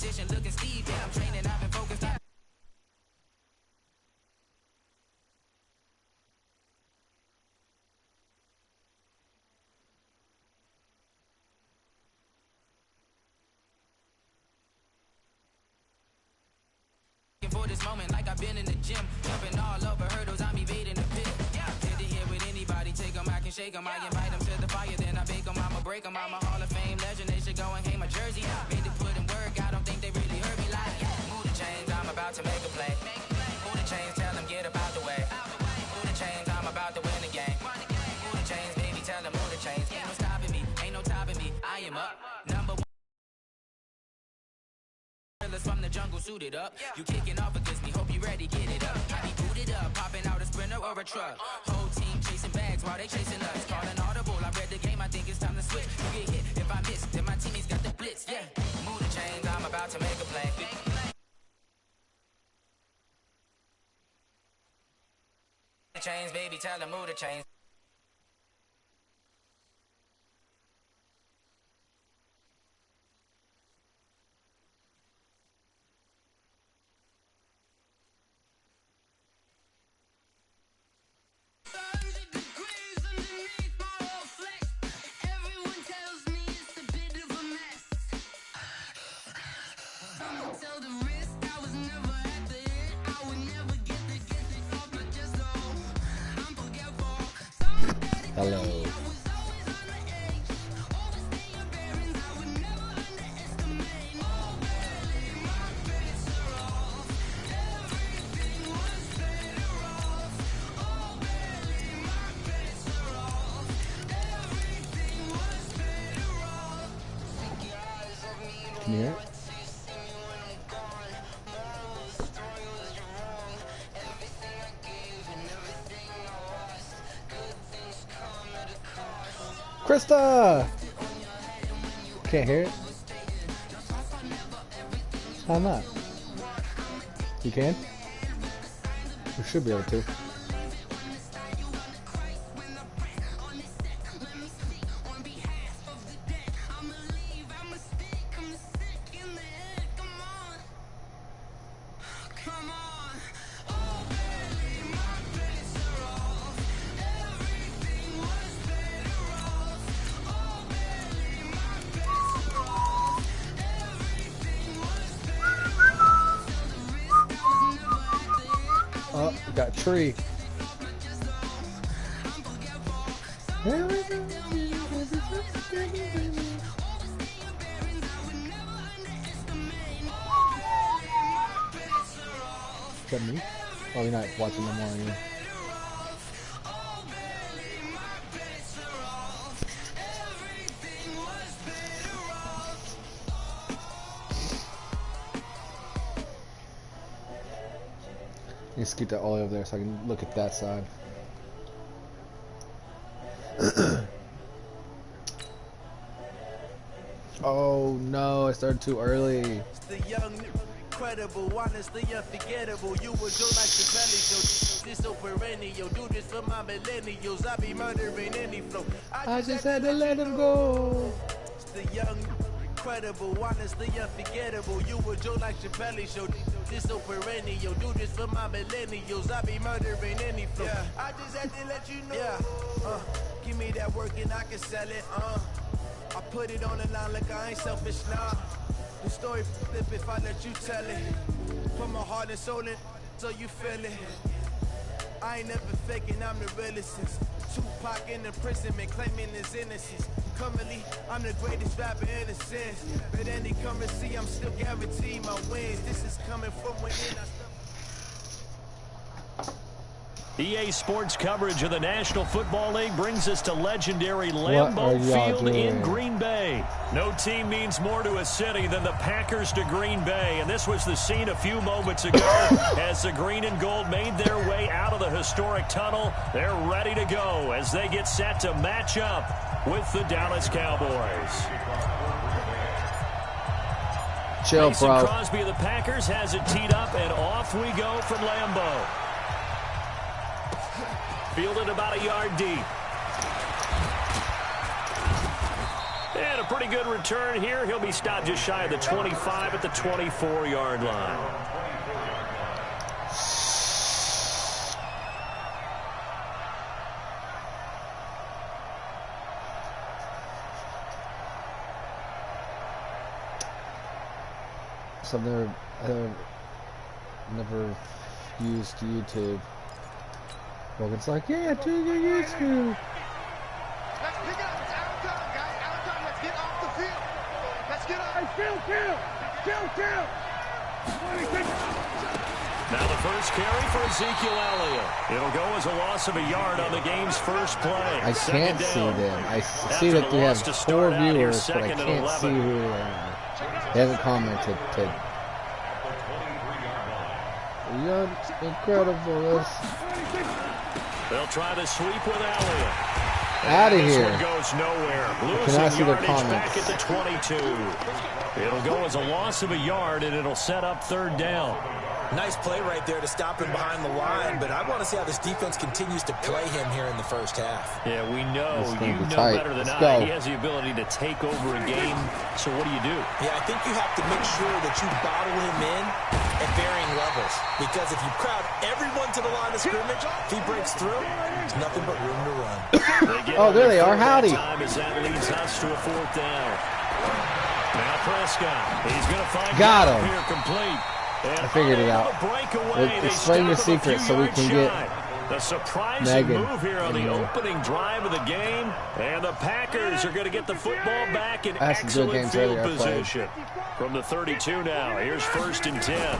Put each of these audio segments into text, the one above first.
competition looking Steve. Yeah, I'm training, I've been focused. For this moment, like I've been in the gym, jumping all over hurdles, I'm evading the pit. Head to head with anybody, take them, I can shake them. I invite them to the fire, then I bake them, I'ma break them. I'm a Hall of Fame legend, they should go and hang my jersey. Made to put in work, I don't think they really heard me like, move the chains, I'm about to make a play. Move the chains, tell them get up out the way. Move the chains, I'm about to win the game. Move the chains, baby, tell them move the chains. Ain't no stopping me, ain't no topping me, I am up. Number one. From the jungle suited up, you kicking off against me, hope you ready, get it up. I be booted up, popping out a sprinter or a truck. Whole team chasing bags while they chasing us. Calling audible, I read the game, I think it's time to switch. You get hit, if I miss, then my teammates got the blitz, yeah. Move the chains, I'm about to make a play. The chains, baby, tell them move the chains. Hello. Can you hear it? Krista! Can't hear it? How not? You can? You should be able to. Oh, we got a tree. Is that me? Oh, you're not watching no more, are you? Let's get that all over there so I can look at that side. Oh no, I started too early. It's the young, incredible, honestly unforgettable. You would do like the belly show. This so perennial. Do this for my millennials. I be murdering any flow. I just had to let him go. It's the young, incredible, honestly unforgettable. You would do like the belly show. This so perennial. Do this for my millennials. I be murdering any flow. Yeah. I just had to let you know. Yeah. Give me that work and I can sell it. I put it on the line like I ain't selfish, nah. The story flip if I let you tell it. Put my heart and soul in so you feel it. I ain't never faking, I'm the realest since Tupac in imprisonment, claiming his innocence. Currently, I'm the greatest rapper in a sense. But any come and see, I'm still guaranteed my wins. This is coming from within. EA Sports coverage of the National Football League brings us to legendary Lambeau Field in Green Bay. No team means more to a city than the Packers to Green Bay, and this was the scene a few moments ago as the green and gold made their way out of the historic tunnel. They're ready to go as they get set to match up with the Dallas Cowboys. Chill, Mason bro. Crosby of the Packers has it teed up, and off we go from Lambeau. Fielded about a yard deep. And a pretty good return here. He'll be stopped just shy of the 25 at the 24-yard line. So I've never used YouTube. Well, it's like, yeah, do your YouTube. Let's pick it up. It's out of time, guys. Out of time. Let's get off the field. Let's get off. Kill. Now the first carry for Ezekiel Elliott. It'll go as a loss of a yard on the game's first play. I can't see them. I see that they have 4 viewers, but I can't see who they are. They haven't commented. You're incredible. They'll try to sweep with Elliott. Out of here. This one goes nowhere. Losing yardage back at the 22. It'll go as a loss of a yard, and it'll set up 3rd down. Nice play right there to stop him behind the line, but I want to see how this defense continues to play him here in the first half. Yeah, we know. You know tight. better than Let's I. go. He has the ability to take over a game, so what do you do? Yeah, I think you have to make sure that you bottle him in at varying levels, because if you crowd everyone to the line of scrimmage, if he breaks through, there's nothing but room to run. Oh, there they are. Howdy. Time as that leads us to a 4th down. Now Prescott. He's going to find Got him. here complete. I figured it out. Explain the secret so we can get the surprising Megan move here on the opening drive of the game, and the Packers are going to get the football back in excellent field position. From the 32 now, here's 1st and 10.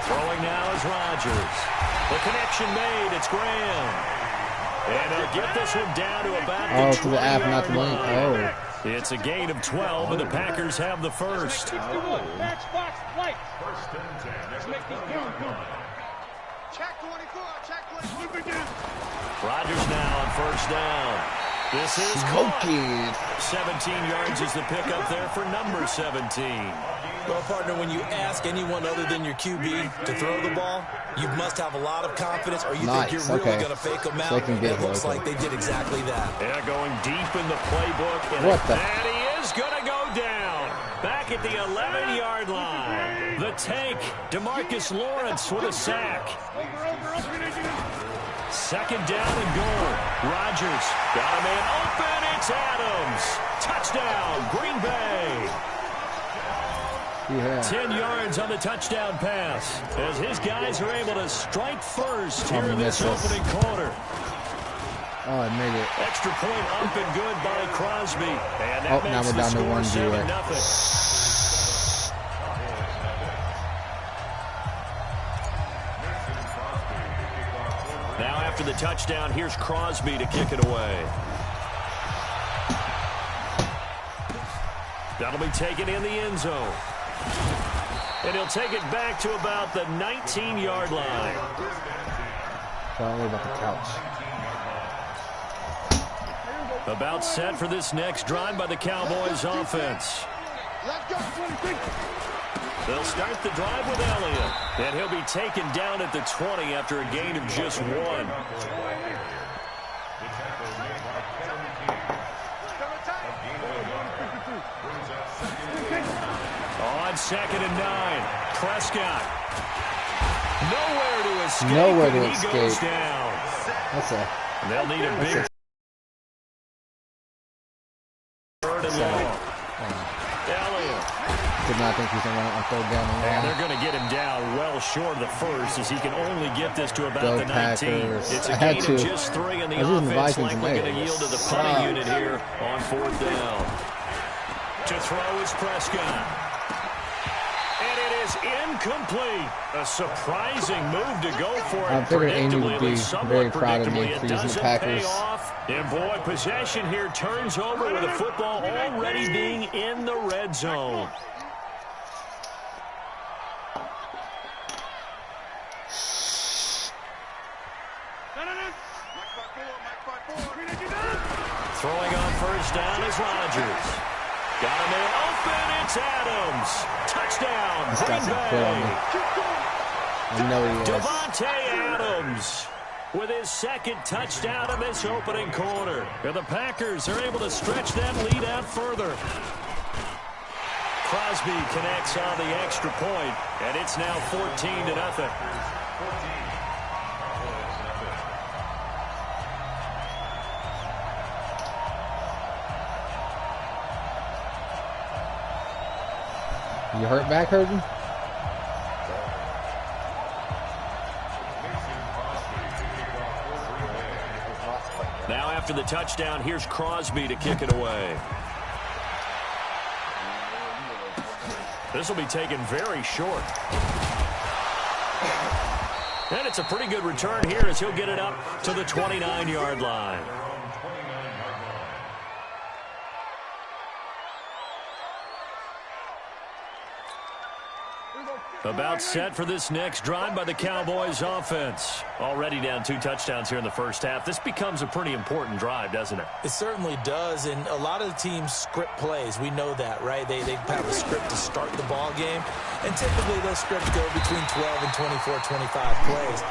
Throwing now is Rodgers. The connection made, it's Graham. And they'll get this one down to about the 20-yard line. to the app, not the link. Oh. It's a gain of 12, and the Packers have the first. Check 24. Rodgers now on 1st down. This is Smoky. 17 yards is the pickup there for number 17. Well, partner, when you ask anyone other than your QB to throw the ball, you must have a lot of confidence, or you think you're really going to fake them out. It looks like they did exactly that. Yeah, going deep in the playbook. And that he is going to go down. Back at the 11-yard line. The tank, DeMarcus Lawrence with a sack. 2nd down and goal. Rodgers got a man open. It's Adams. Touchdown, Green Bay. 10 yards on the touchdown pass as his guys are able to strike first here in this opening quarter. Oh, I made it. Extra point up and good by Crosby. And that now we're down to 1-0. Now after the touchdown, here's Crosby to kick it away. That'll be taken in the end zone. And he'll take it back to about the 19-yard line. Don't worry about the couch. About set for this next drive by the Cowboys offense. They'll start the drive with Elliott, and he'll be taken down at the 20 after a gain of just 1. On 2nd and 9, Prescott. Nowhere to escape. Nowhere to He escape. goes down. They'll need a big 3rd and long. Elliott. Did not think he's going to run it on 3rd down. And they're going to get him down well short of the first, as he can only get this to about Go the 19. Packers. It's a I had gain of to. just 3, and the I was using the offense Vikings likely and going to yield to the punting unit here on 4th down. To throw is Prescott. And it is incomplete. A surprising move to go for it. I figured Amy would be very proud of me for using the Packers. And boy, possession here turns over with the football already being in the red zone. Throwing on 1st down is Rodgers. Got a man open. It's Adams. Touchdown, This guy's Green a foot on me. Bay. I know he is. Devontae Adams. with his second touchdown in this opening quarter. And the Packers are able to stretch that lead out further. Crosby connects on the extra point, and it's now 14-0. You hurt back hurting? Now after the touchdown, here's Crosby to kick it away. This will be taken very short. And it's a pretty good return here as he'll get it up to the 29-yard line. About set for this next drive by the Cowboys offense. Already down 2 touchdowns here in the first half. This becomes a pretty important drive, doesn't it? It certainly does, and a lot of the teams script plays. We know that, right? They have a script to start the ball game, and typically those scripts go between 12 and 24, 25 plays.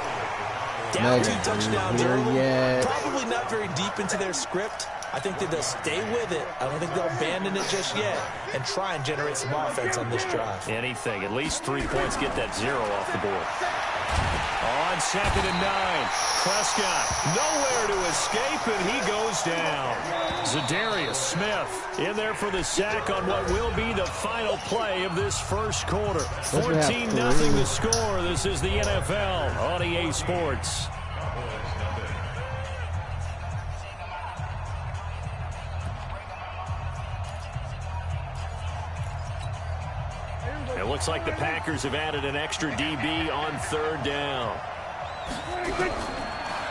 Down 2 touchdowns early, probably not very deep into their script. I think that they'll stay with it. I don't think they'll abandon it just yet and try and generate some offense on this drive. Anything. At least 3 points. Get that 0 off the board. On 2nd and 9. Prescott nowhere to escape, and he goes down. Zadarius Smith in there for the sack on what will be the final play of this first quarter. 14-0 the score. This is the NFL on EA Sports. It looks like the Packers have added an extra DB on 3rd down.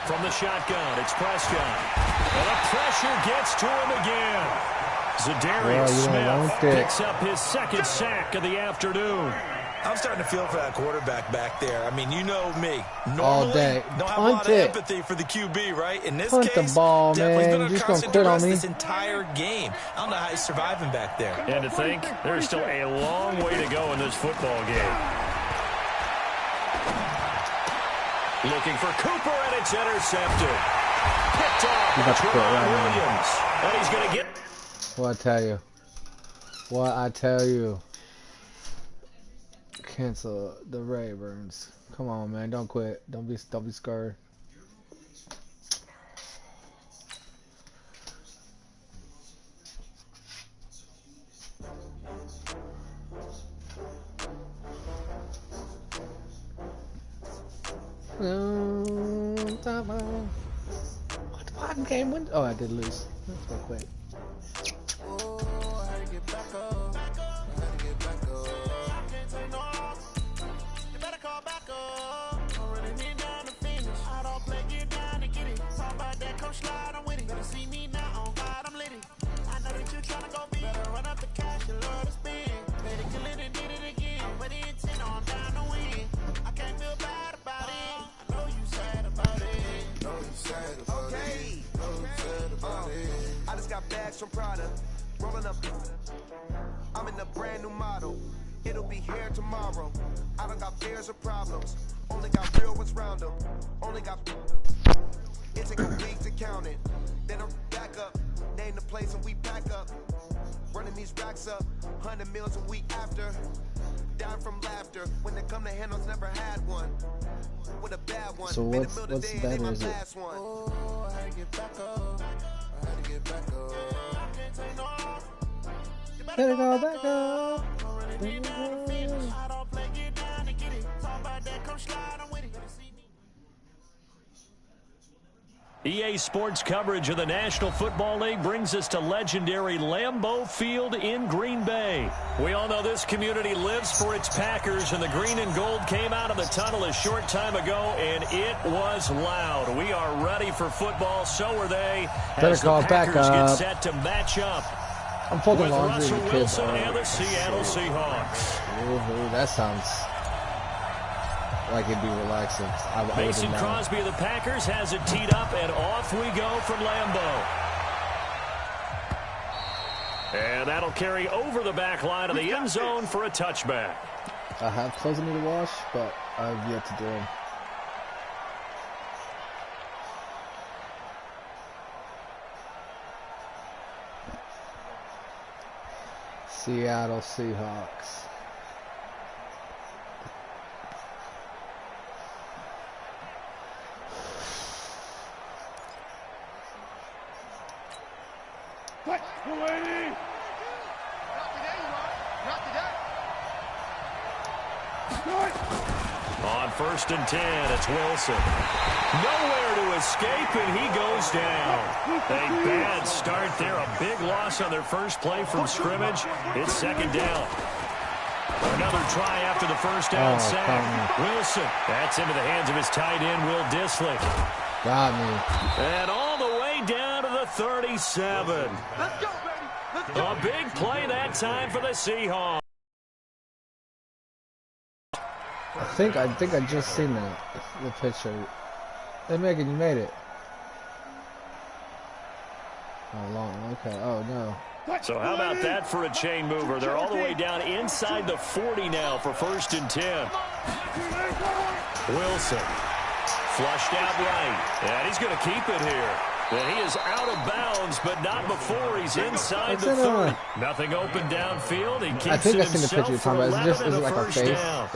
From the shotgun, it's Prescott. And the pressure gets to him again. Zadarius Smith picks up his 2nd sack of the afternoon. I'm starting to feel for that quarterback back there. I mean, you know me. Normally, all day. Don't have a lot of empathy for the QB, right? In this case, the ball, definitely man. been Just a constant gonna quit on duress me this entire game. I don't know how he's surviving back there. And to think, there's still a long way to go in this football game. Looking for Cooper, and it's intercepted. Picked off by Williams. And he's going to get... What I tell you. What I tell you. Cancel the Ravens. Come on, man. Don't quit. Don't be scared. What game win? Oh, I did lose. That's real quick. I just got bags from Prada, rolling up. I'm in a brand new model. It'll be here tomorrow. I don't got fears or problems. Only got real ones round them. Only got. It take a week to count it. Then I'm back up. Name the place and we back up. Running these racks up. 100 meals a week after. Down from laughter. When they come to handles, never had one. With a bad one. So what's that is it? Oh, I had to get back up. I had to get back up. Better go back up. EA Sports coverage of the National Football League brings us to legendary Lambeau Field in Green Bay. We all know this community lives for its Packers, and the green and gold came out of the tunnel a short time ago, and it was loud. We are ready for football, so are they, as the Packers get set to match up with Russell Wilson and the Seattle Seahawks. Ooh, that sounds like it'd be relaxing. Mason Crosby of the Packers has it teed up, and off we go from Lambeau. And that'll carry over the back line of the end zone for a touchback. I have clothes I need to wash, but I've yet to do them. Seattle Seahawks. On 1st and 10, it's Wilson. Nowhere to escape, and he goes down. A bad start there. A big loss on their first play from scrimmage. It's 2nd down. Another try after the first down sack. Wilson. That's into the hands of his tight end, Will Dissly. Got me. And all the way down to the 37. Let's go, baby. Let's go. A big play that time for the Seahawks. I think I just seen that, the picture. Hey Megan, you made it. Oh, long, okay, oh no. So how about that for a chain mover? They're all the way down inside the 40 now for 1st and 10. Wilson, flushed out right, and he's going to keep it here. And he is out of bounds, but not before he's inside the 30. Nothing open downfield. He keeps I think it I've seen the picture you're himself talking about. Is it like a first face? down.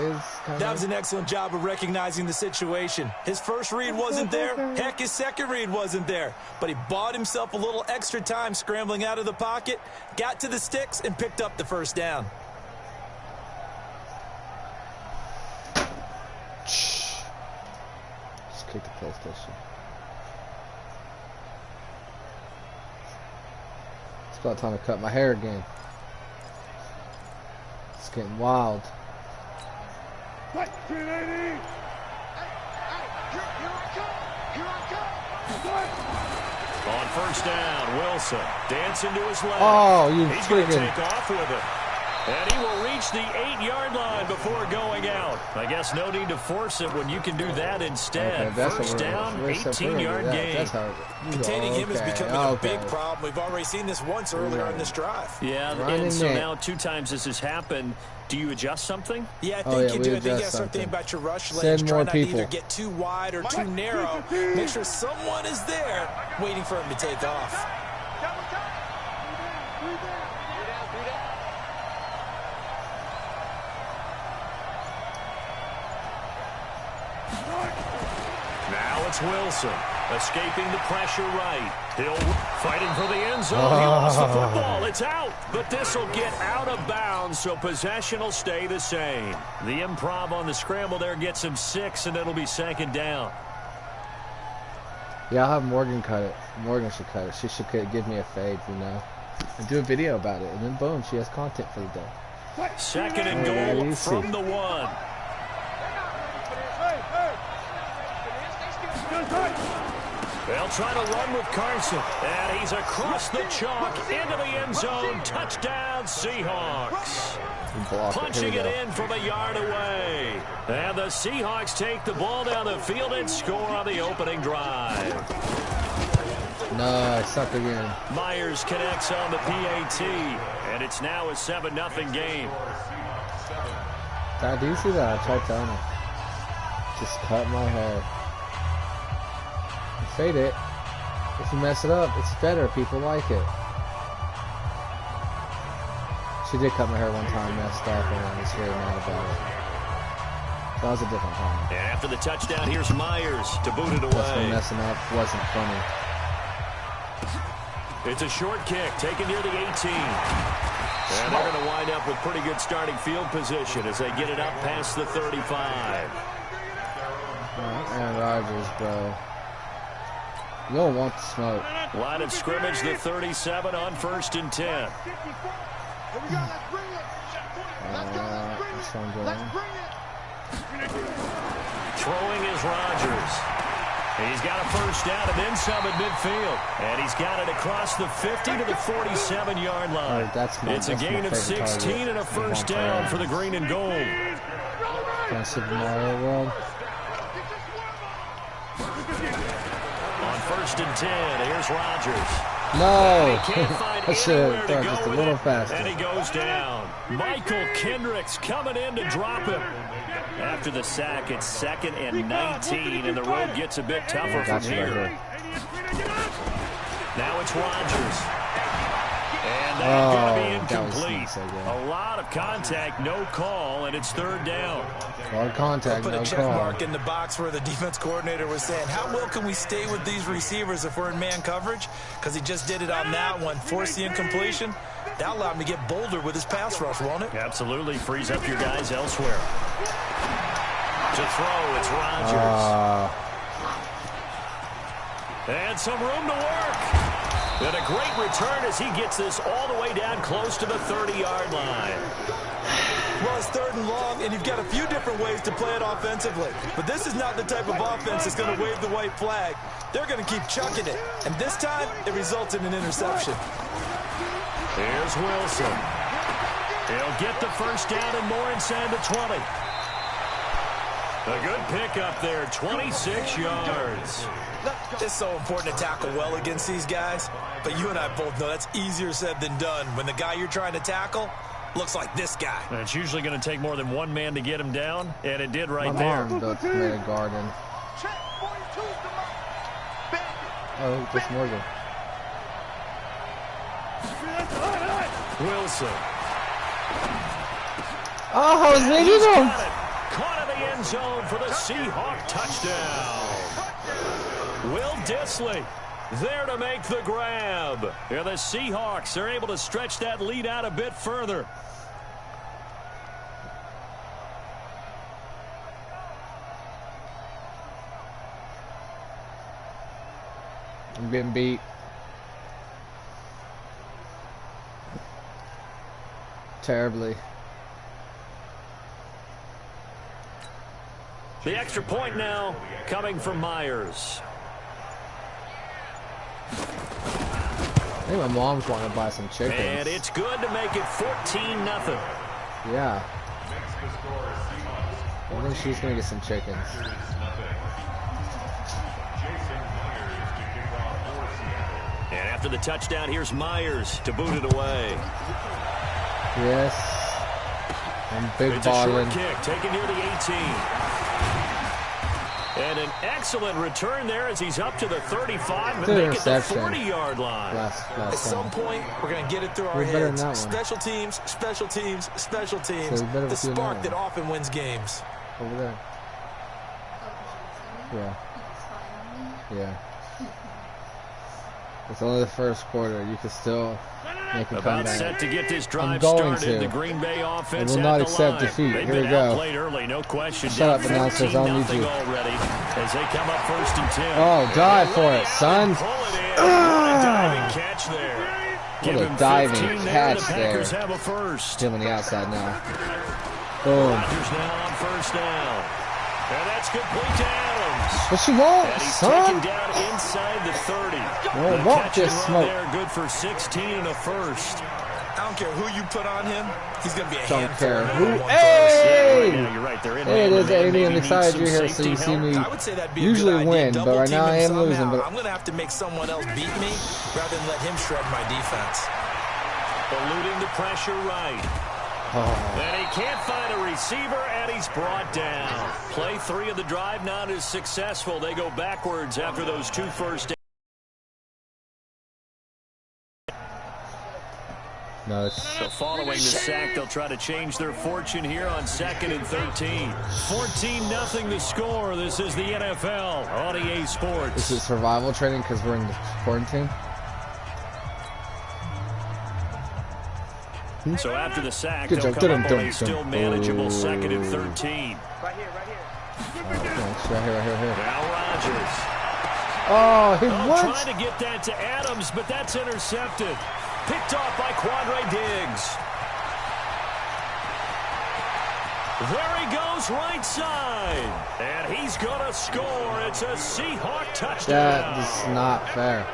That was an excellent job of recognizing the situation. His first read wasn't there. Heck, his second read wasn't there. But he bought himself a little extra time scrambling out of the pocket, got to the sticks, and picked up the first down. Just kick the PlayStation. It's about time to cut my hair again. It's getting wild. Here I come. On 1st down, Wilson dancing to his left. Oh, you He's going to freaking... take off with it. And he will reach the 8-yard line before going out. I guess no need to force it when you can do that instead. Okay, First down, 18-yard gain. Containing him is becoming a big problem. We've already seen this once earlier in this drive. Yeah, and so now 2 times this has happened. Do you adjust something? Yeah, I think you do. I think you got to start thinking about your rush lanes. Try not to either get too wide or too narrow. Make sure someone is there waiting for him to take off. Now it's Wilson, escaping the pressure right. Hill fighting for the end zone. He lost the football. It's out. But this will get out of bounds, so possession will stay the same. The improv on the scramble there gets him 6, and it'll be 2nd down. Yeah, I'll have Morgan cut it. Morgan should cut it. She should give me a fade, you know, and do a video about it. And then boom, she has content for the day. 2nd and goal from the 1. They'll try to run with Carson, and he's across the chalk into the end zone. Touchdown, Seahawks. Punching it in from a yard away. And the Seahawks take the ball down the field and score on the opening drive. No, I suck again. Myers connects on the PAT, and it's now a 7-0 game. Dad, do you see that? I tried telling her. Just cut my hair. Fade it. If you mess it up, it's better. People like it. She did cut my hair one time, messed up, and I was very mad about it. That was a different time. And after the touchdown, here's Myers to boot it away. That's when messing up wasn't funny. It's a short kick taken near the 18. And they're going to wind up with pretty good starting field position as they get it up past the 35. Aaron Rodgers, bro. You don't want the smoke. Line of scrimmage, the 37 on 1st and 10. Here we go, let's bring it. Let's go, let's bring it. Let's bring it. Throwing is Rodgers. He's got a first down and then some at midfield. And he's got it across the 50 to the 47-yard line. It's a gain of 16 and a first down for the green and gold. Can I Super Mario World? On 1st and 10, here's Rodgers. No! He can't find I should anywhere have to thought go just a with little it, faster. and he goes down. Michael Kendricks coming in to drop him. After the sack, it's 2nd and 19, and the road gets a bit tougher from here. Now it's Rodgers. And And that's going to be incomplete. So a lot of contact, no call, and it's third down. A lot of contact, put no a check call. mark in the box where the defense coordinator was saying, how well can we stay with these receivers if we're in man coverage? Because he just did it on that one, forced the incompletion. That allowed him to get bolder with his pass rush, won't it? Absolutely. Frees up your guys elsewhere. To throw, it's Rodgers. And some room to work. And a great return as he gets this all the way down close to the 30-yard line. Well, it's third and long, and you've got a few different ways to play it offensively. But this is not the type of offense that's going to wave the white flag. They're going to keep chucking it. And this time, it results in an interception. Here's Wilson. He'll get the first down and more inside the 20. A good pickup there, 26 yards. It's so important to tackle well against these guys, but you and I both know that's easier said than done when the guy you're trying to tackle looks like this guy. And it's usually going to take more than one man to get him down, and it did right My there. mom built a garden. Oh, just Morgan. Wilson. Oh, I was making him. Caught in the end zone for the Seahawk touchdown. Will Dissly there to make the grab. And the Seahawks are able to stretch that lead out a bit further. I'm getting beat. Terribly. The extra point now coming from Myers. I think my mom's wanting to buy some chickens. And it's good to make it 14-0. Yeah. I think she's going to get some chickens. And after the touchdown, here's Myers to boot it away. Yes. I'm big It's a bottling. short kick taken near the 18. And an excellent return there as he's up to the 35 and make it the 40-yard line. At some point, we're going to get it through our heads. Special teams, special teams, special teams. The spark that often wins games. Over there. Yeah. Yeah. It's only the first quarter. You can still make a comeback. About set to get this drive I'm going started. to. The Green Bay offense I will not at the accept line. defeat. They've Here we been go. outplayed early, no question. Shut up, announcers. I don't need you. Already as they come up 1st and 10. Oh, dive for it, son. What a diving catch there. What a diving catch there. Have a first. Him on the outside now. Boom. Rodgers now on first down. And that's complete to Adams. What you want, And he's son? taken down inside the 30. Well, walk this smoke. There, good for 16 and a first. I don't care who you put on him. He's going to be a Don't handful. care who. Yeah, Hey! right now, you're right. They're in Hey, it is man-to-man. Amy. I'm Maybe excited need you're some here, so you safety see help. me I would say that'd be a usually good idea. win, but right now I am Double team him losing. somehow. But I'm going to have to make someone else beat me rather than let him shred my defense. Eluding the pressure right. And he can't find a receiver, and he's brought down. Play 3 of the drive not as successful. They go backwards after those 2 first downs. no, So following the sack, they'll try to change their fortune here on 2nd and 13. 14-0 the score. This is the NFL on EA Sports. this is survival training because we're in the quarantine. So after the sack, Good they'll job. come up on a Dum, still dum, manageable dum. 2nd and 13. Right here. Right here. Now Rodgers. Oh, he Oh, what? trying to get that to Adams, but that's intercepted. Picked off by Quandre Diggs. There he goes right side. And he's going to score. It's a Seahawk touchdown. That is not fair.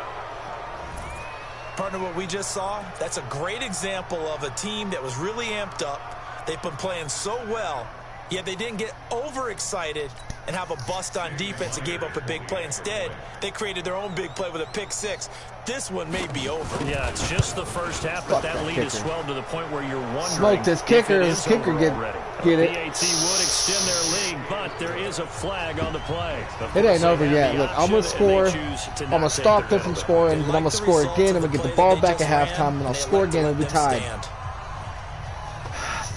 Partner, what we just saw, that's a great example of a team that was really amped up. They've been playing so well, Yet they didn't get overexcited and have a bust on defense and gave up a big play. Instead, they created their own big play with a pick six. This one may be over. Yeah, it's just the first half, but that lead has swelled to the point where you're wondering. Smoke this kicker. This kicker get it. BAT would extend their lead, but there is a flag on the play. It ain't over yet. Look, I'm going to score. I'm going to stop them from scoring, then I'm going to score again. I'm going to get the ball back at halftime, and I'll score again. It'll be tied.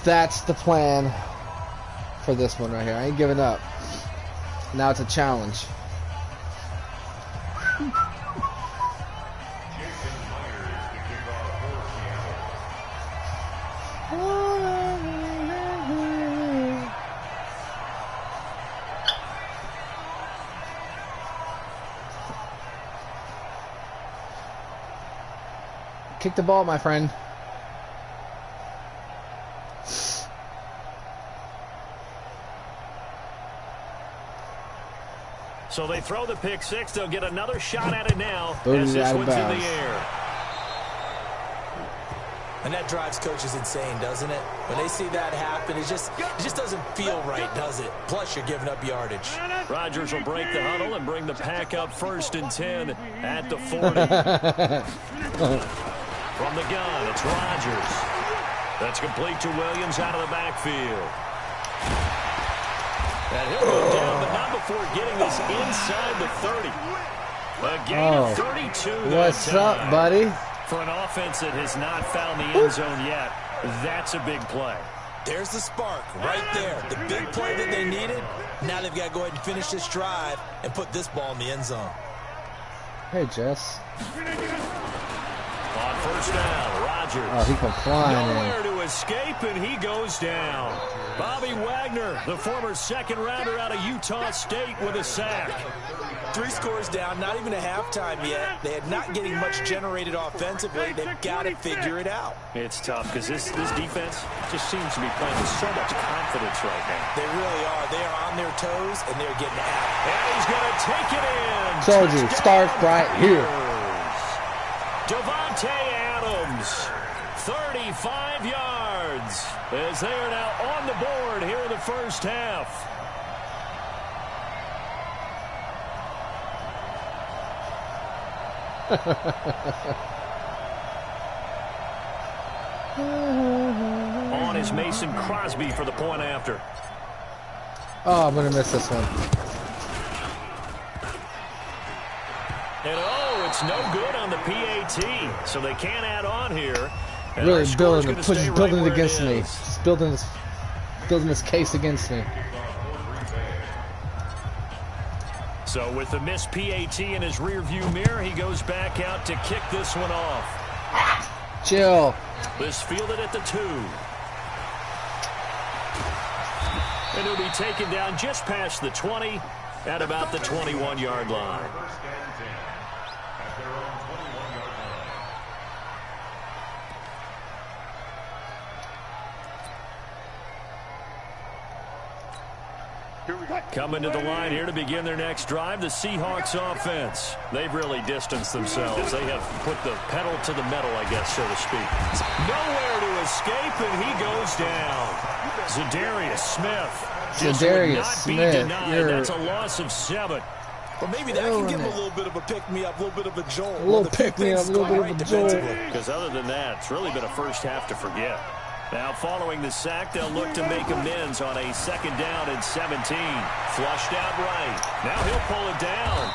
That's the plan for this one right here. I ain't giving up. Now it's a challenge. Kick the ball, my friend. So they throw the pick six. They'll get another shot at it now as this one's in the air. And that drives coaches insane, doesn't it? When they see that happen, it just doesn't feel right, does it? Plus, you're giving up yardage. Rodgers will break the huddle and bring the pack up 1st and 10 at the 40. From the gun, it's Rodgers. That's complete to Williams out of the backfield. And he'll go down, but not before getting this inside the 30. A gain of 32. What's up, buddy? For an offense that has not found the end zone yet, that's a big play. There's the spark right there. The big play that they needed. Now they've got to go ahead and finish this drive and put this ball in the end zone. Hey, Jess. On 1st down, Rodgers. Oh, he come flying Nowhere to escape, and he goes down. Bobby Wagner, the former second-rounder out of Utah State, with a sack. 3 scores down, not even a halftime yet. They had not getting much generated offensively. They've got to figure it out. It's tough because this defense just seems to be playing with so much confidence right now. They really are. They are on their toes, and they're getting after it. And he's going to take it in. Told you, start right here. Devontae Adams, 35 yards, as they are now on the board here in the first half. On is Mason Crosby for the point after. Oh, I'm going to miss this one. And it's no good on the PAT, so they can't add on here. And really building right it against me. Just building this case against me. So with the missed PAT in his rearview mirror, he goes back out to kick this one off. Chill. This fielded at the 2. And he'll be taken down just past the 20 at about the 21-yard line. Coming to the line here to begin their next drive, the Seahawks offense. They've really distanced themselves. They have put the pedal to the metal, I guess, so to speak. Nowhere to escape, and he goes down. Zadarius Smith. Zadarius Smith. That's a loss of 7. Well, maybe that can give him a little bit of a pick-me-up, a little bit of a jolt. A little pick-me-up, a little bit of a jolt. Because other than that, it's really been a first half to forget. Now, following the sack, they'll look to make amends on a 2nd down and 17. Flushed out right. Now he'll pull it down.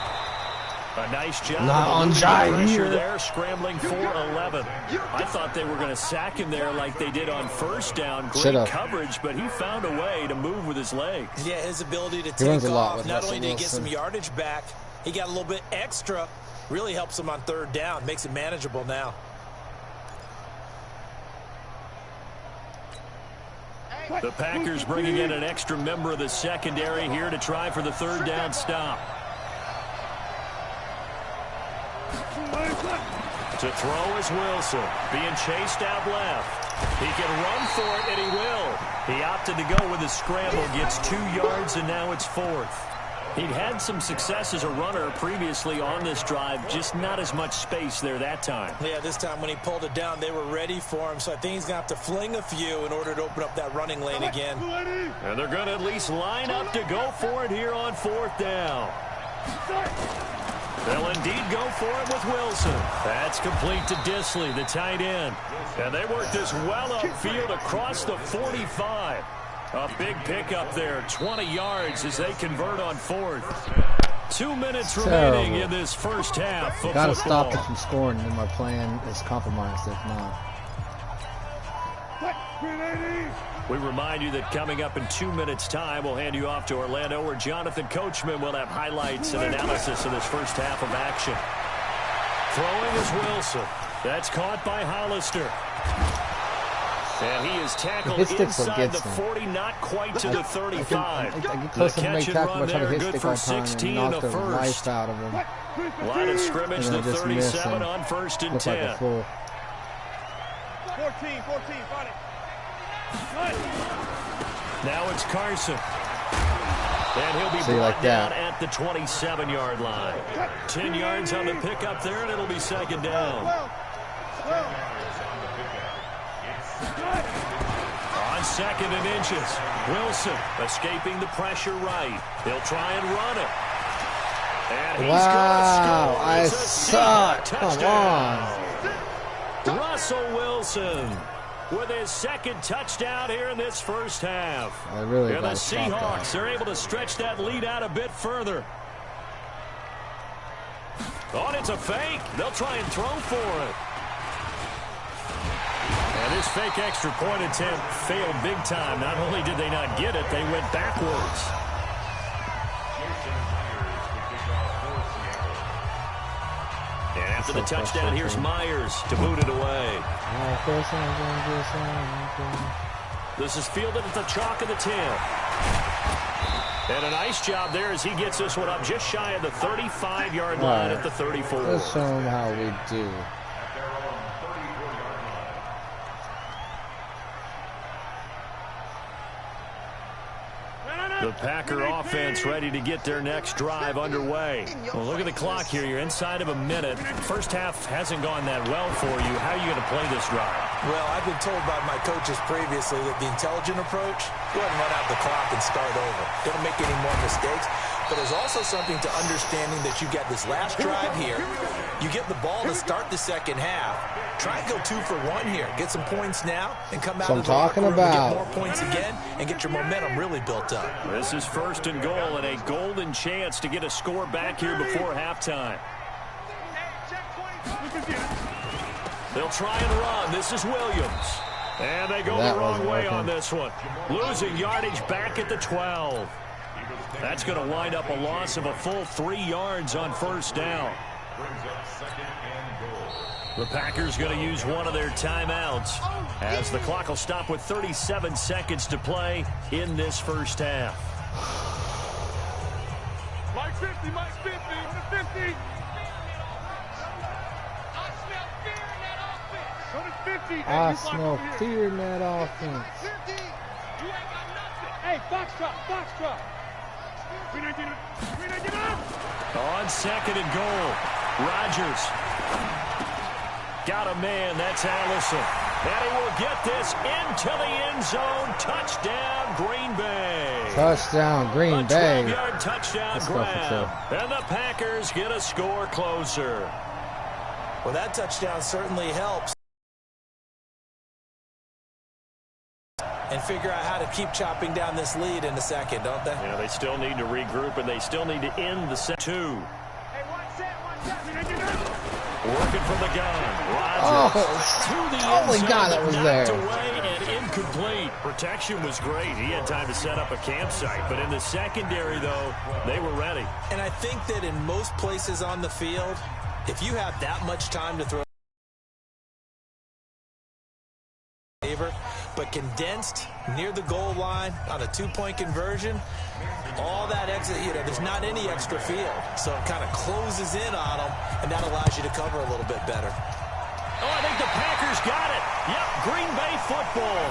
A nice job. Not on Jair there, scrambling for 11. I thought they were going to sack him there like they did on 1st down. Great coverage, but he found a way to move with his legs. Yeah, his ability to take off. Not only did he get some yardage back, he got a little bit extra. Really helps him on 3rd down. Makes it manageable now. The Packers bringing in an extra member of the secondary here to try for the 3rd down stop. To throw is Wilson, being chased out left. He can run for it, and he will. He opted to go with a scramble, gets 2 yards, and now it's 4th. He'd had some success as a runner previously on this drive, just not as much space there that time. Yeah, this time when he pulled it down, they were ready for him, so I think he's going to have to fling a few in order to open up that running lane again. And they're going to at least line up to go for it here on 4th down. They'll indeed go for it with Wilson. That's complete to Disley, the tight end. And they work this well upfield across the 45. A big pickup there, 20 yards as they convert on 4th. 2 minutes remaining in this first half of Got to football. stop them from scoring, and my plan is compromised if not. We remind you that coming up in 2 minutes' time, we'll hand you off to Orlando, where Jonathan Coachman will have highlights and analysis of this first half of action. Throwing is Wilson. That's caught by Hollister. And he is tackled inside the 40, not quite to the 35. I get close to make tackle by trying to hit stick all the time and knock the life out of him. Line of scrimmage, the 37 on 1st and 10. Like a fool. 14, got it. Now it's Carson. And he'll be brought down at the 27-yard line. 10 yards on the pickup there, and it'll be 2nd down. On 2nd and inches, Wilson escaping the pressure right. He'll try and run it. And he's Wow, I it's a suck. Come on. Russell Wilson with his 2nd touchdown here in this first half. I really and the Seahawks are able to stretch that lead out a bit further. Oh, and it's a fake. They'll try and throw for it. And this fake extra point attempt failed big time. Not only did they not get it, they went backwards. And after the touchdown, here's Myers to boot it away. This is fielded at the chalk of the 10. And a nice job there as he gets this one up just shy of the 35-yard line at the 34. Let's show them how we do. The Packer offense ready to get their next drive underway. Well, look at the clock here. You're inside of a minute. First half hasn't gone that well for you. How are you going to play this drive? Well, I've been told by my coaches previously that the intelligent approach, go ahead and run out the clock and start over. Don't make any more mistakes. But there's also something to understanding that you got this last drive here. You get the ball to start the second half. Try and go 2 for 1 here. Get some points now and come out of the locker room and get more points again and get your momentum really built up. This is 1st and goal and a golden chance to get a score back here before halftime. They'll try and run. This is Williams. And they go the wrong way on this one. Losing yardage back at the 12. That's going to wind up a loss of a full 3 yards on 1st down. The Packers going to use one of their timeouts as the clock will stop with 37 seconds to play in this first half. Mike 50, Mike 50, 50. I smell fear in that offense. Hey, box drop. On 2nd and goal, Rodgers got a man. That's Allison. And he will get this into the end zone. Touchdown, Green Bay. Touchdown, Green Bay. A 12-yard touchdown grab. And the Packers get a score closer. Well, that touchdown certainly helps. And figure out how to keep chopping down this lead in a second, don't they? Yeah, they still need to regroup, and they still need to end the set 2. Hey, one set. Working from the gun. Rodgers to the end zone, God, it was there. Away and incomplete. Protection was great. He had time to set up a campsite, but in the secondary, though, they were ready. And I think that in most places on the field, if you have that much time to throw, but condensed near the goal line on a 2-point conversion, all that exit, there's not any extra field. So it kind of closes in on them, and that allows you to cover a little bit better. Oh, I think the Packers got it. Yep, Green Bay football.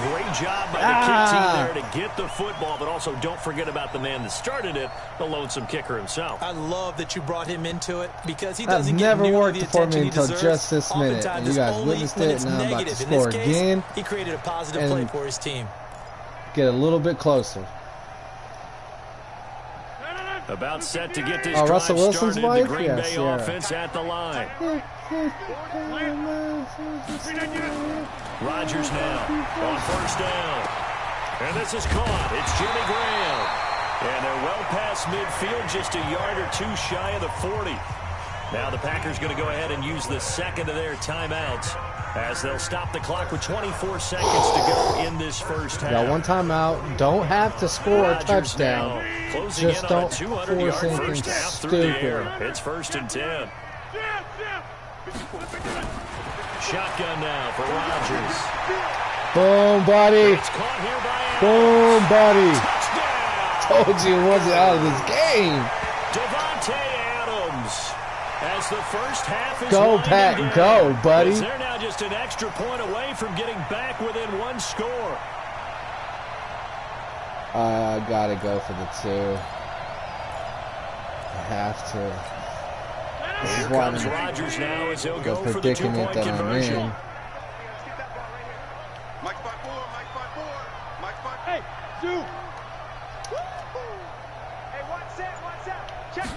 Great job by the kick team there to get the football, but also don't forget about the man that started it, the lonesome kicker himself. I love that you brought him into it because he doesn't get never nearly worked the for attention me until just this minute. And you guys witnessed it, and now I'm about to score again. He created a positive play for his team. Get a little bit closer. About set to get this Russell drive Wilson's started. wife? The Green Yes, Bay yeah. offense at the line. Rodgers now on first down. And this is caught. It's Jimmy Graham. And they're well past midfield, just a yard or two shy of the 40. Now the Packers going to go ahead and use the second of their timeouts as they'll stop the clock with 24 seconds to go in this first half. Got one timeout. Don't have to score a touchdown. Just don't force anything stupid. It's 1st and 10. Shotgun now for Rodgers. Boom, buddy. It's caught here by Adams. Boom, buddy. Touchdown. Told you it wasn't out of this game. Devontae Adams. As the first half is Go, Pat, go, buddy. They're now just an extra point away from getting back within one score. I gotta go for the 2. I have to. This Here is why comes I'm Rodgers now as he'll go for the predicament 2-point that I'm conversion. in. Mike spot 4, Mike spot 4, Mike spot. Hey, 2. Hey, what's that? Check.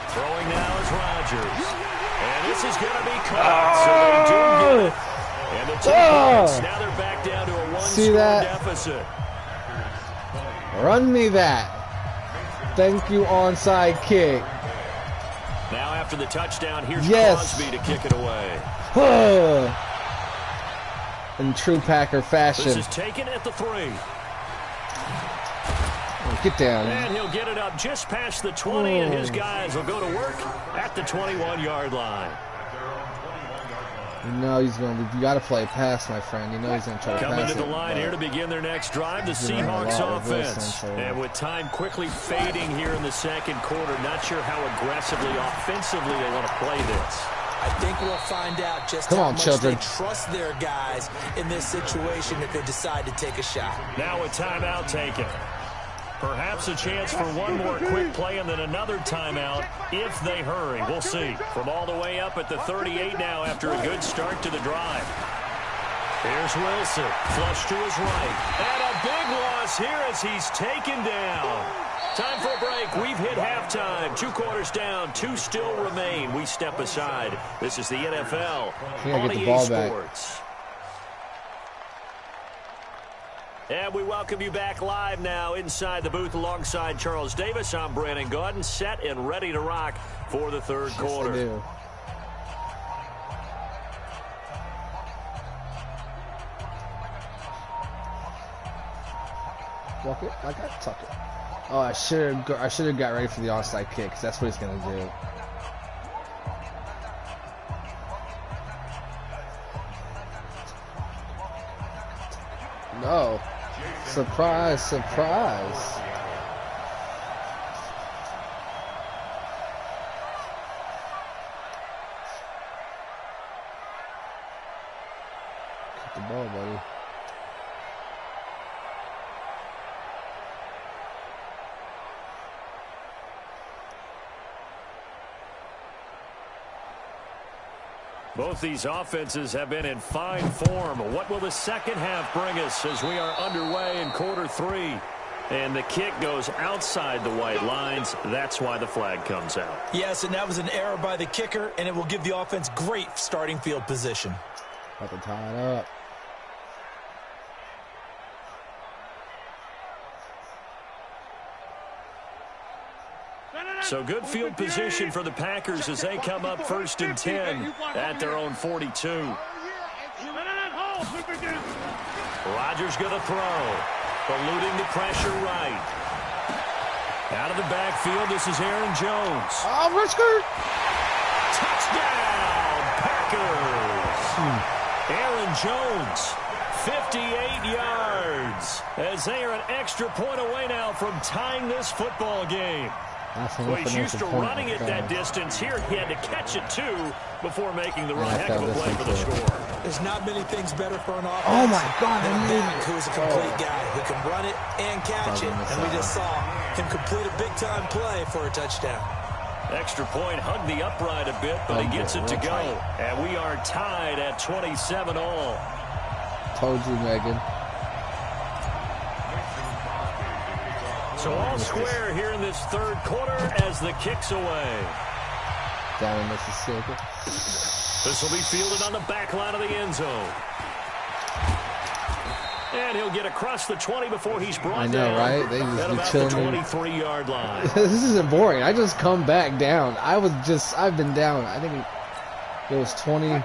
Throwing now is Rodgers. And this is going to be caught, so they do get it. And the 2 points, now they're back down to a 1-score deficit. Run me that. Thank you, onside kick. Now after the touchdown, here's Crosby to kick it away. In true Packer fashion. This is taken at the 3. Get down. And he'll get it up just past the 20, and his guys will go to work at the 21-yard line. You know he's going to. You got to play pass, my friend. You know he's going to try to pass Coming to the it, line here to begin their next drive, the Seahawks offense. And with time quickly fading here in the second quarter, not sure how aggressively, offensively they want to play this. I think we'll find out just how much they trust their guys in this situation if they decide to take a shot. Now a timeout taken. Perhaps a chance for one more quick play and then another timeout if they hurry. We'll see. From all the way up at the 38 now after a good start to the drive. Here's Wilson. Flush to his right. And a big loss here as he's taken down. Time for a break. We've hit halftime. 2 quarters down. 2 still remain. We step aside. This is the NFL on EA Sports. And we welcome you back live now inside the booth alongside Charles Davis. I'm Brandon Gaudin, set and ready to rock for the third quarter. I do. Walk it? I got to tuck it. Oh, I should have got ready for the onside kick, because that's what he's going to do. No. Surprise, surprise. Get the ball, buddy. Both these offenses have been in fine form. What will the second half bring us as we are underway in quarter 3? And the kick goes outside the white lines. That's why the flag comes out. Yes, and that was an error by the kicker, and it will give the offense great starting field position. About to tie it up. So good field position for the Packers as they come up 1st and 10 at their own 42. Rodgers going to throw. Eluding the pressure right. Out of the backfield, this is Aaron Jones. Oh, Richard! Touchdown, Packers! Aaron Jones, 58 yards, as they are an extra point away now from tying this football game. Well, he's used to running it that distance. Here he had to catch it, too, before making the run. Heck of a play for the score. There's not many things better for an offense. Oh, my God. Than a back who's a complete guy who can run it and catch it. And we just saw him complete a big-time play for a touchdown. Extra point, hugged the upright a bit, but he gets it to go. And we are tied at 27 all. Told you, Megan. So all square here in this third quarter as the kick's away. Down in Mississippi. This will be fielded on the back line of the end zone. And he'll get across the 20 before he's brought down. I know, right? They just be chilling. The 23-yard line. This isn't boring. I just come back down. I've been down. I think it was 20.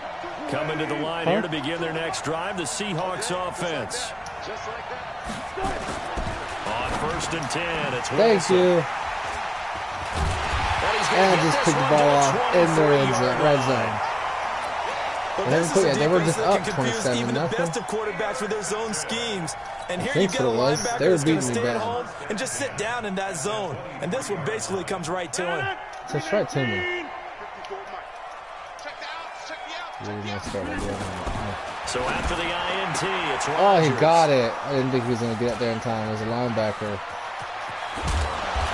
Coming to the line here to begin their next drive, the Seahawks offense. Just like that. On 1st and 10, it's Thank Wilson. you. And just picked the ball off in their red zone. They were just up 27-0. Even the best of quarterbacks with their zone schemes. And here you That's get a what it was. linebacker They were that's going to beating me stay at bad. home and just sit down in that zone. And this one basically comes right to him. Just right to me. Check the outs. Check the outs. Really nice start by doing that. So after the INT, it's Oh, he Rodgers. got it. I didn't think he was going to get up there in time. It was a linebacker.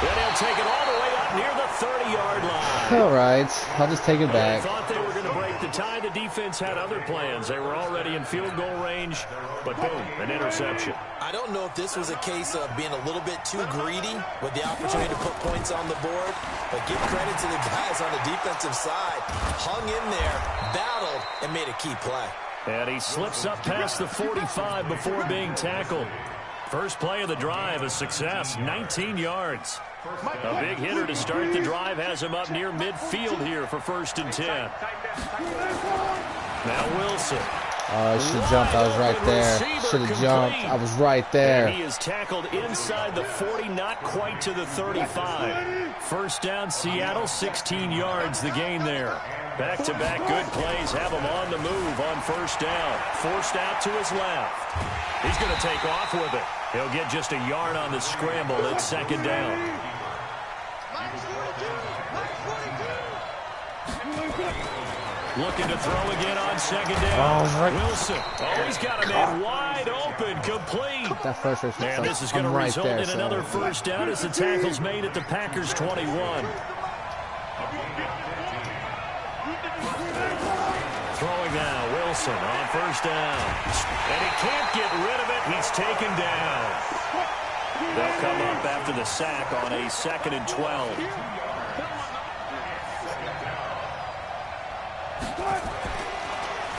Then he'll take it all the way up near the 30-yard line. All right. I'll just take it They back. thought they were going to break the tie. The defense had other plans. They were already in field goal range, but boom, an interception. I don't know if this was a case of being a little bit too greedy with the opportunity to put points on the board, but give credit to the guys on the defensive side. Hung in there, battled, and made a key play. And he slips up past the 45 before being tackled. First play of the drive, a success, 19 yards. A big hitter to start the drive has him up near midfield here for 1st and 10. Now Wilson. Oh, I should have jumped. I was right there. Should have jumped. I was right there. And he is tackled inside the 40, not quite to the 35. First down, Seattle, 16 yards, the gain there. Back-to-back good plays have him on the move on 1st down. Forced out to his left. He's going to take off with it. He'll get just a yard on the scramble. It's 2nd down. Looking to throw again on 2nd down. Oh, right. Wilson. Oh, he's got a man wide open, complete. That first rush was And this is going to I'm right result there, in so. another 1st down as the tackle's made at the Packers' 21. Throwing now, Wilson on 1st down. And he can't get rid of it. He's taken down. They'll come up after the sack on a 2nd and 12.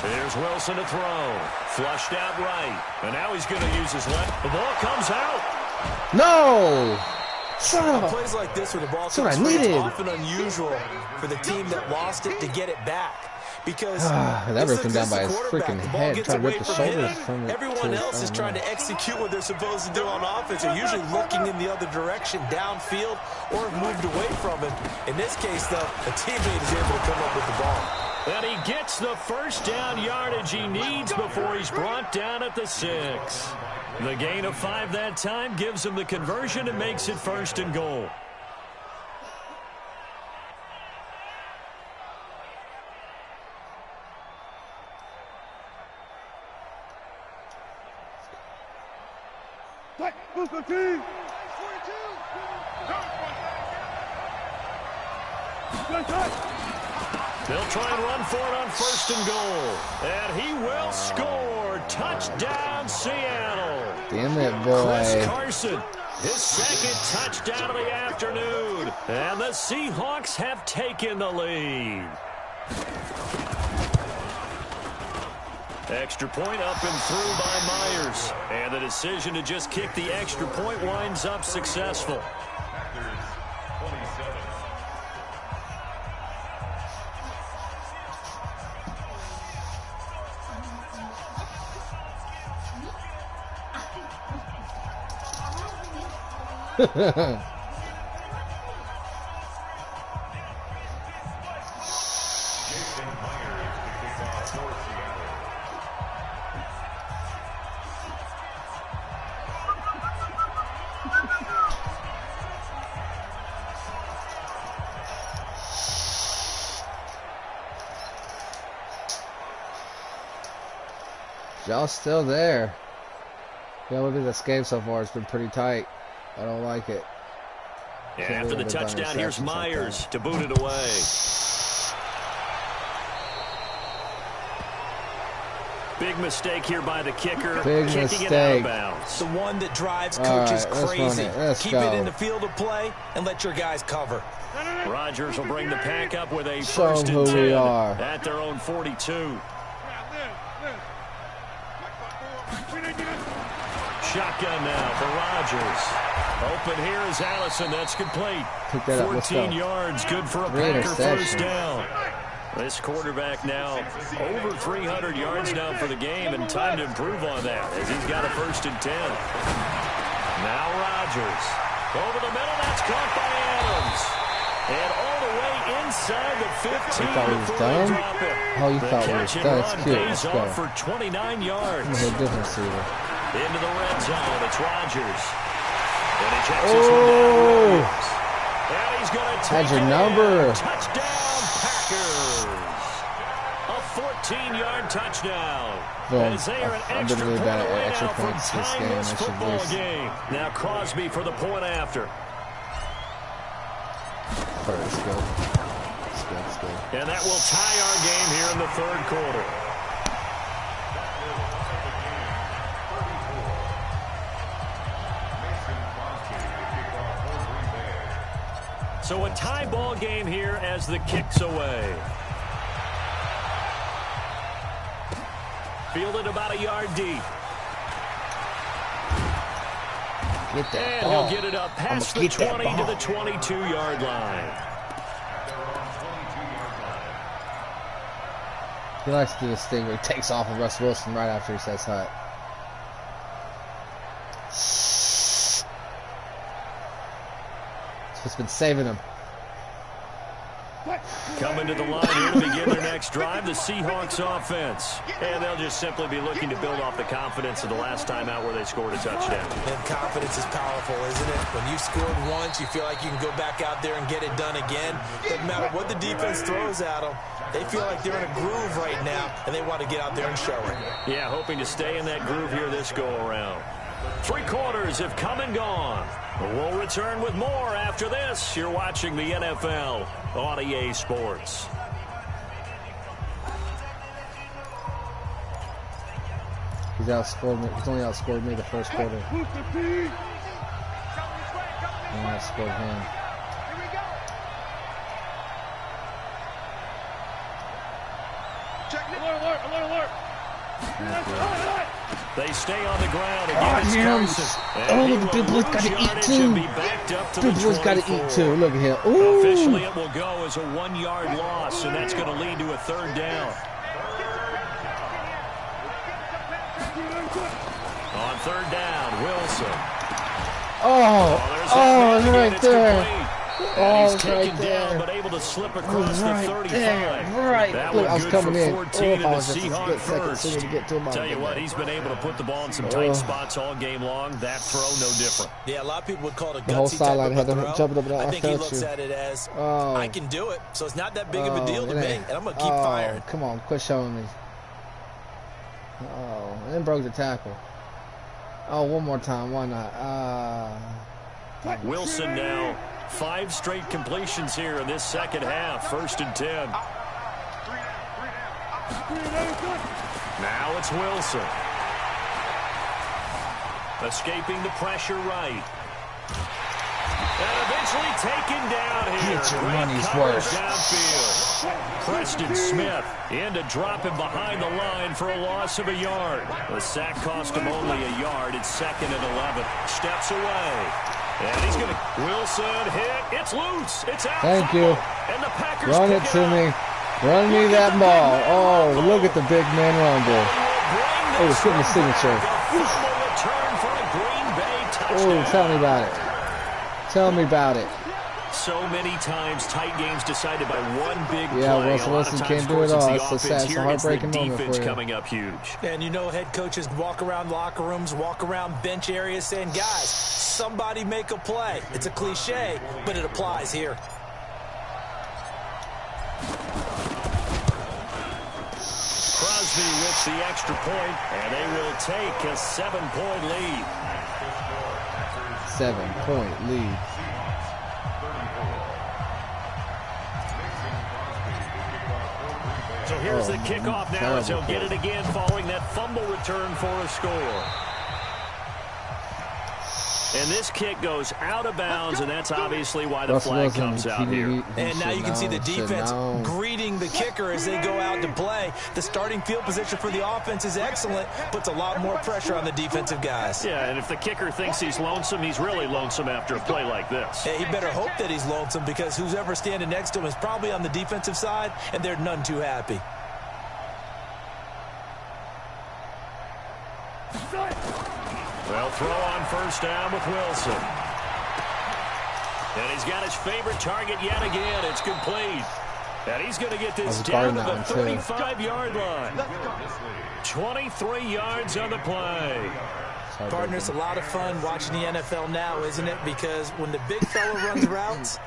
Here's Wilson to throw. Flushed out right. And now he's going to use his left. The ball comes out. No! Son of a... Plays like this where the ball That's what comes I free, it's needed. often unusual for the team that lost it to get it back. Because that ripped him down by his quarterback. freaking The ball head. gets Trying to away rip the from shoulders him. from it. Everyone else is trying to execute what they're supposed to do on offense. They're usually looking in the other direction, downfield, or have moved away from him. In this case, though, a teammate is able to come up with the ball. And he gets the 1st down yardage he needs before he's brought down at the 6. The gain of 5 that time gives him the conversion and makes it 1st and goal. They'll try and run for it on 1st and goal. And he will score. Touchdown, Seattle. Damn it, Chris boy. Carson, his 2nd touchdown of the afternoon. And the Seahawks have taken the lead. Extra point up and through by Myers. And the decision to just kick the extra point winds up successful. Y'all still there. Yeah, look at this game so far. It's been pretty tight. I don't like it. After the touchdown, here's Myers to boot it away. Big mistake here by the kicker. Kicking it out of bounds. The one that drives coaches crazy. Keep it in the field of play and let your guys cover. Rodgers will bring the pack up with a first and 10 at their own 42. Shotgun now for Rodgers. Open here is Allison. That's complete. 14 yards, good for a Packer first down. This quarterback now over 300 yards now for the game, and time to improve on that as he's got a first and 10. Now Rodgers. Over the middle, that's caught by Adams. And all the way inside the 15 before they drop it. Oh, you thought it was done. It's cute. Let's go. For 29 yards. Into the red zone, it's Rodgers. And he checks this one down. And he's going to take your number. Touchdown, Packers. A 14-yard touchdown. As they are an extra really point bad away at extra now from points this tying game. this football game. Now Crosby for the point after. It's good. It's good. And that will tie our game here in the third quarter. So a tie ball game here as the kick's away. Fielded about a yard deep. And he'll get it up past the 20 to the 22-yard line. He likes to do this thing where he takes off of Russ Wilson right after he says hut. That's what's been saving him. Coming to the line here to begin their next drive, the Seahawks offense. And they'll just simply be looking to build off the confidence of the last time out where they scored a touchdown. And confidence is powerful, isn't it? When you've scored once, you feel like you can go back out there and get it done again. Doesn't matter what the defense throws at them. They feel like they're in a groove right now, and they want to get out there and show it. Yeah, hoping to stay in that groove here this go-around. 3 quarters have come and gone. We'll return with more after this. You're watching the NFL on EA Sports. He's outscored me. He's only outscored me the first quarter. And I outscored him. They stay on the ground against Carson. Oh, look, Big Boy's got to eat too. Big Boy's got to eat too. Look at him. Ooh. Officially, it will go as a 1-yard loss, and that's going to lead to a third down. On third down, Wilson. Oh, it's right there. And he's taken down, but able to slip across the 35. That Look, I was good coming for in. 14 and the Seahawks first. to get to him. Tell you what, he's been able to put the ball in some tight spots all game long. That throw, no different. Yeah, a lot of people would call it a the whole gutsy sideline type had of him throw. jumping up and down. I think he looks at it as, I can do it, so it's not that big of a deal to me, and I'm going to keep firing. Come on, quit showing me. Oh, and then broke the tackle. Oh, one more time. Why not? Wilson now. 5 straight completions here in this second half. First and 10. Now it's Wilson. Escaping the pressure right. And eventually taken down here. Get your money's worth. Downfield. Preston Smith in to drop him behind the line for a loss of a yard. The sack cost him only a yard. It's 2nd and 11. Steps away. And he's going to... Wilson hit. It's loose. It's out. Thank you. And the Packers run it to me. Run me that ball. Oh, look at the big man run there. Oh, it's getting the signature. Oh, tell me about it. Tell me about it. So many times, tight games decided by one big play. Yeah, Russell Wilson can't do it all. It's so sad. It's a heartbreaking moment for you. Coming up huge. And you know, head coaches walk around locker rooms, walk around bench areas saying, guys, somebody make a play. It's a cliche, but it applies here. Crosby with the extra point, and they will take a 7-point lead. 7-point lead. So here's the kickoff now as he'll get it again following that fumble return for a score. And this kick goes out of bounds, and that's obviously why the flag comes out here. And now you can see the defense greeting the kicker as they go out to play. The starting field position for the offense is excellent, puts a lot more pressure on the defensive guys. Yeah, and if the kicker thinks he's lonesome, he's really lonesome after a play like this. Yeah, he better hope that he's lonesome because who's ever standing next to him is probably on the defensive side, and they're none too happy. Well, throw on first down with Wilson. And he's got his favorite target yet again. It's complete. And he's going to get this down to the 35-yard line. 23 yards on the play. Partner, it's a lot of fun watching the NFL now, isn't it? Because when the big fella runs routes,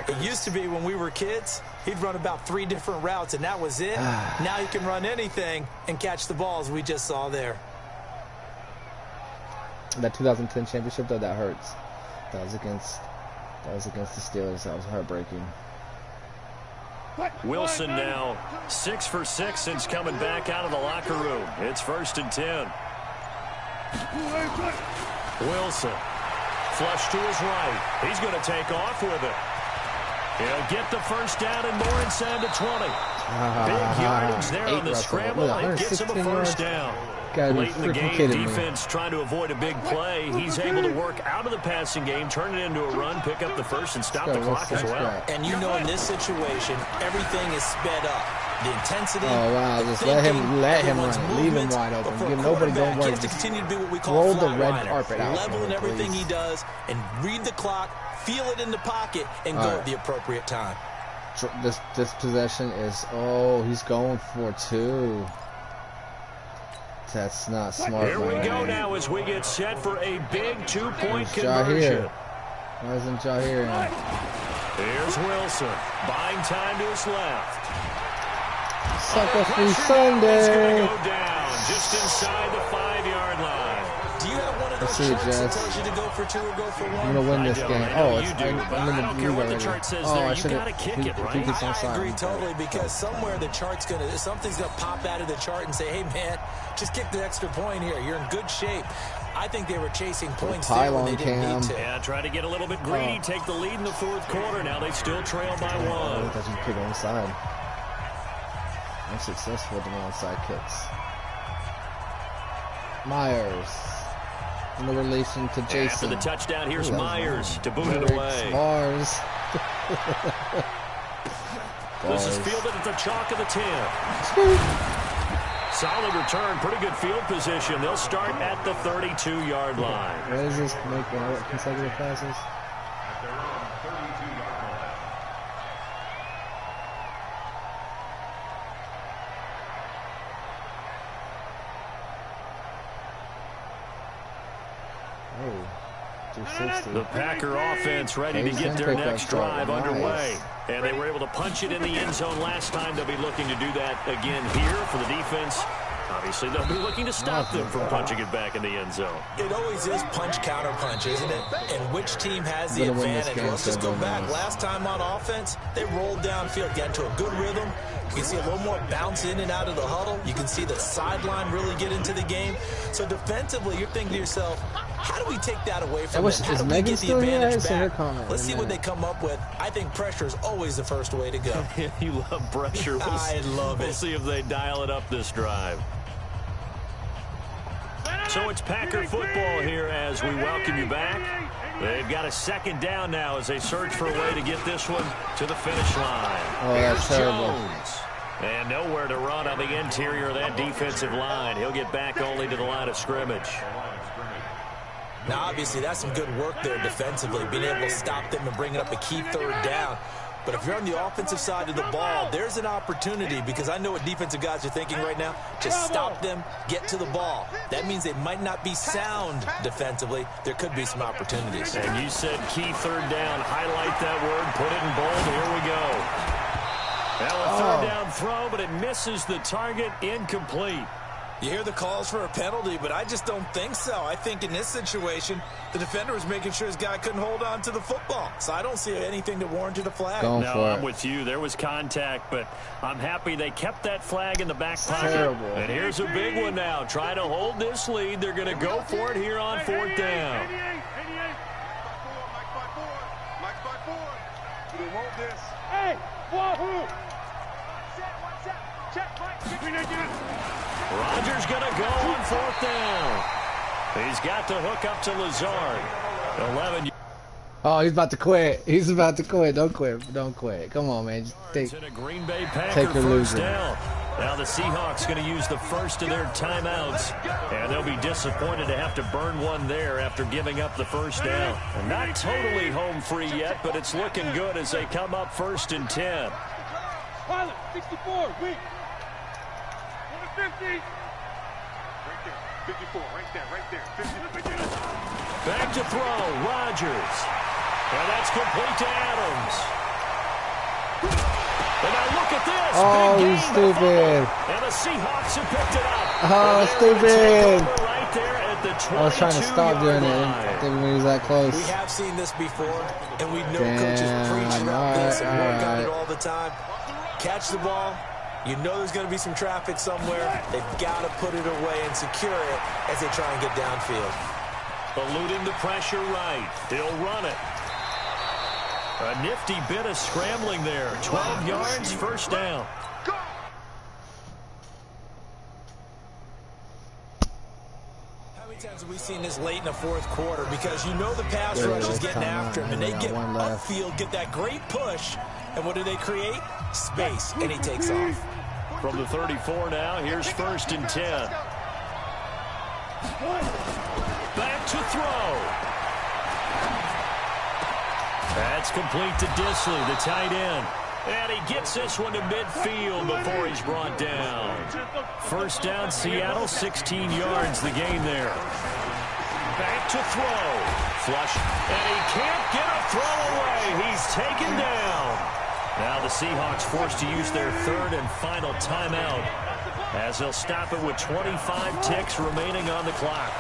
it used to be when we were kids, he'd run about 3 different routes, and that was it. Now he can run anything and catch the balls we just saw there. That 2010 championship, though, that hurts. That was against the Steelers. That was heartbreaking. Wilson now 6 for 6 since coming back out of the locker room. It's 1st and 10. Wilson, flush to his right. He's going to take off with it. He'll get the first down and more inside the 20. Big yardage there on the scramble. It gets him a first down. Late in the game, defense trying to avoid a big play. He's able to work out of the passing game, turn it into a run, pick up the first, and stop the clock as well. And you know in this situation, everything is sped up. The intensity. Oh, wow. Just let him run. Leave him wide open. Give nobody don't worry. Just continue to do what we call roll the red carpet out. Level in everything he does and read the clock, feel it in the pocket, and go at the appropriate time. This possession is, he's going for 2. That's not smart. Here we go now as we get set for a big 2-point conversion. Why isn't Jair in? Here's Wilson. Buying time to his left. Sucker free Sunday. He's going to go down just inside the 5-yard line. Do you have one of those charts that tells you to go for 2 or go for 1? I'm going to win this game. Oh, it's, I'm in the blue already. I should have. I agree totally because somewhere the chart's going to, something's going to pop out of the chart and say, hey, man, just kick the extra point here. You're in good shape. I think they were chasing points there when they didn't need to. Yeah, try to get a little bit greedy, take the lead in the 4th quarter. Now they still trail by 1. It doesn't kick onside. I'm successful with the onside kicks. Myers. No relation to Jason. After the touchdown, here's Myers to boot it away. Mars. This is fielded at the chalk of the 10. Solid return, pretty good field position. They'll start at the 32-yard line. What is this? Make consecutive passes? The Packer offense ready to get their next drive underway. And they were able to punch it in the end zone last time. They'll be looking to do that again here for the defense. Obviously, they'll be looking to stop them from punching it back in the end zone. It always is punch, counter punch, isn't it? And which team has the advantage? Let's just go back. Last time on offense, they rolled downfield, got into a good rhythm. You can see a little more bounce in and out of the huddle. You can see the sideline really get into the game. So defensively, you're thinking to yourself, how do we take that away from them? How do we get the advantage back? Let's see what they come up with. I think pressure is always the first way to go. You love pressure. I love it. We'll see if they dial it up this drive. So it's Packer football here as we welcome you back. They've got a 2nd down now as they search for a way to get this one to the finish line. Oh, that's terrible. Jones. And nowhere to run on the interior of that defensive line. He'll get back only to the line of scrimmage. Now, obviously, that's some good work there defensively, being able to stop them and bringing up a key 3rd down. But if you're on the offensive side of the ball, there's an opportunity because I know what defensive guys are thinking right now. Just stop them, get to the ball. That means they might not be sound defensively. There could be some opportunities. And you said key 3rd down. Highlight that word. Put it in bold. Here we go. Now a third down throw, but it misses the target, incomplete. You hear the calls for a penalty, but I just don't think so. I think in this situation, the defender was making sure his guy couldn't hold on to the football. So I don't see anything that warranted a flag. No, I'm with you. There was contact, but I'm happy they kept that flag in the back pocket. Terrible. And here's a big one now. Trying to hold this lead. They're going to go for it here on fourth down. 88. Mike's by four. You don't want this. Hey, wahoo! One set. Check, Mike. Rodgers going to go on fourth down. He's got to hook up to Lazard. 11. Oh, he's about to quit. He's about to quit. Don't quit. Don't quit. Come on, man. Just take a Green Bay Packer take your first loser. down. Now the Seahawks going to use the first of their timeouts, and they'll be disappointed to have to burn one there after giving up the first down. And not totally home free yet, but it's looking good as they come up 1st and 10. Pilot, 64, weak. 50. Right there, 54, right there. 50. Back to throw, Rodgers. And that's complete to Adams. And now look at this. Oh, Big he's gain, stupid. and the Seahawks have picked it up. Oh, stupid. Right there at the I was trying to stop doing it. line. Didn't mean he was that close. We have seen this before, and we know Damn, coaches preach about this and work on it alright. all the time. Catch the ball. You know there's going to be some traffic somewhere. They've got to put it away and secure it as they try and get downfield. Eluding the pressure right. He'll run it. A nifty bit of scrambling there. 12 yards, first down. How many times have we seen this late in the fourth quarter? Because you know the pass rush is getting after him, and they get upfield, get that great push. And what do they create? Space, and he takes off. From the 34 now, here's 1st and 10. Back to throw. That's complete to Disley, the tight end. And he gets this one to midfield before he's brought down. First down, Seattle, 16 yards the gain there. Back to throw. Flush. And he can't get a throw away. He's taken down. Now the Seahawks forced to use their third and final timeout as they'll stop it with 25 ticks remaining on the clock.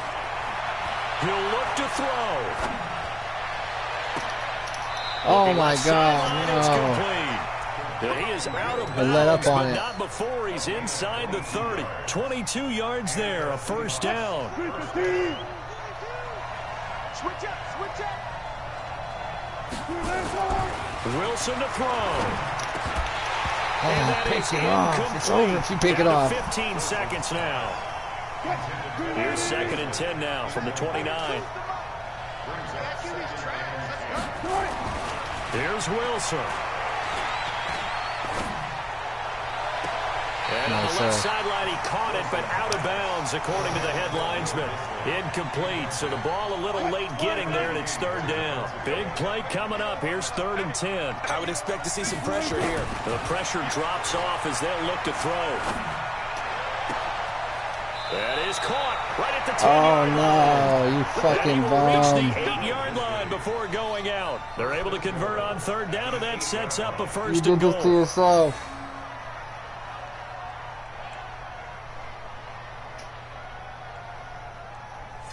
He'll look to throw. Oh my God, It's no. complete. He is out of I let up bounds, on but it. not before he's inside the 30. 22 yards there, a first down. Switch up. Wilson to throw. Oh, pick it off. It's over if you pick it Down off. to 15 seconds now. Here's 2nd and 10 now from the 29. Here's Wilson. And on the left sideline, he caught it, but out of bounds, according to the head linesman. Incomplete, so the ball a little late getting there, and it's 3rd down. Big play coming up. Here's 3rd and 10. I would expect to see some pressure here. The pressure drops off as they'll look to throw. That is caught right at the 10-yard line. Oh, no, you fucking Reach bum. the 8-yard line before going out. They're able to convert on 3rd down, and that sets up a You first did and this to goal. yourself.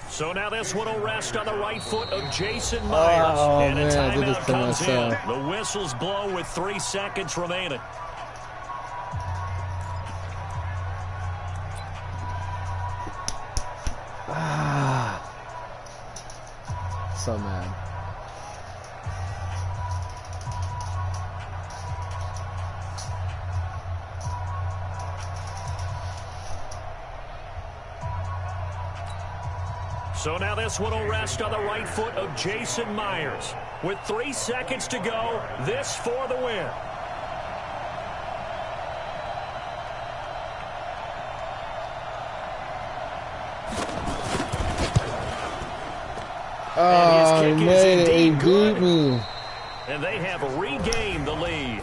So now this one will rest on the right foot of Jason Myers. Oh, and a man, I did this timeout to comes in. myself. The whistles blow with 3 seconds remaining. So mad. So now this one will rest on the right foot of Jason Myers. With 3 seconds to go, this for the win. Oh, he made it. He beat me. And they have regained the lead.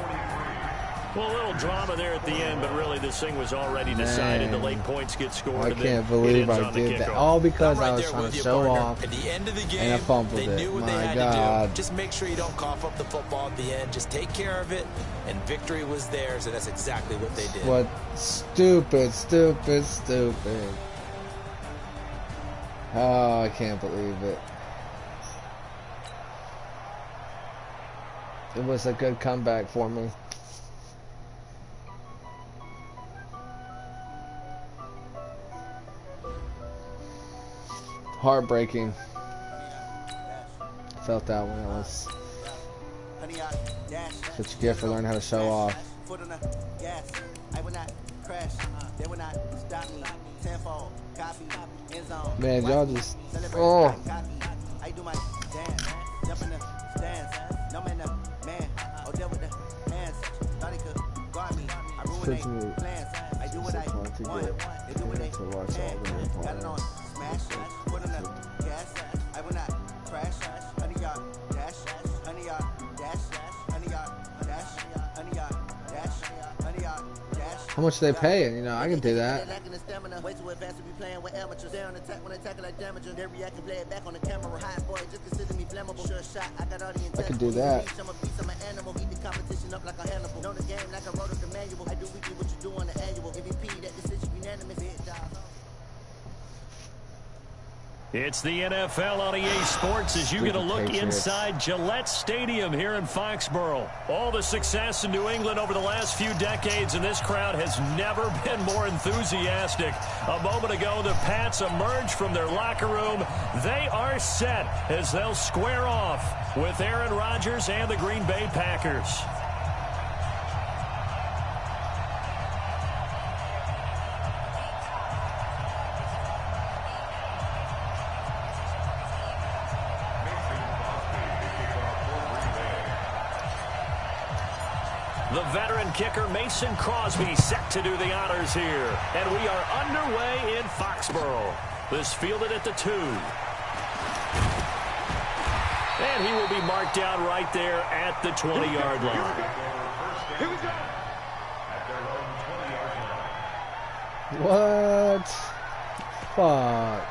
Well, a little drama there at the end, but really this thing was already decided. The late points get scored. I can't believe I did that. All because I was trying to show off. At the end of the game, and I fumbled they knew it. what they My had God. to do. Just make sure you don't cough up the football at the end. Just take care of it, and victory was theirs, and that's exactly what they did. What stupid. Oh, I can't believe it. It was a good comeback for me. Heartbreaking. Felt that one. It was. That's what you get for learning how to show off. Man, y'all just. Oh. Puts me to watch all the way. How much they paying? You know, I can do that. I can do that. It's the NFL on EA Sports as you get a look inside Gillette Stadium here in Foxborough. All the success in New England over the last few decades, and this crowd has never been more enthusiastic. A moment ago, the Pats emerged from their locker room. They are set as they'll square off with Aaron Rodgers and the Green Bay Packers. The veteran kicker Mason Crosby set to do the honors here. And we are underway in Foxborough. This fielded at the 2. And he will be marked down right there at the 20-yard line. Here we go. What? Fuck.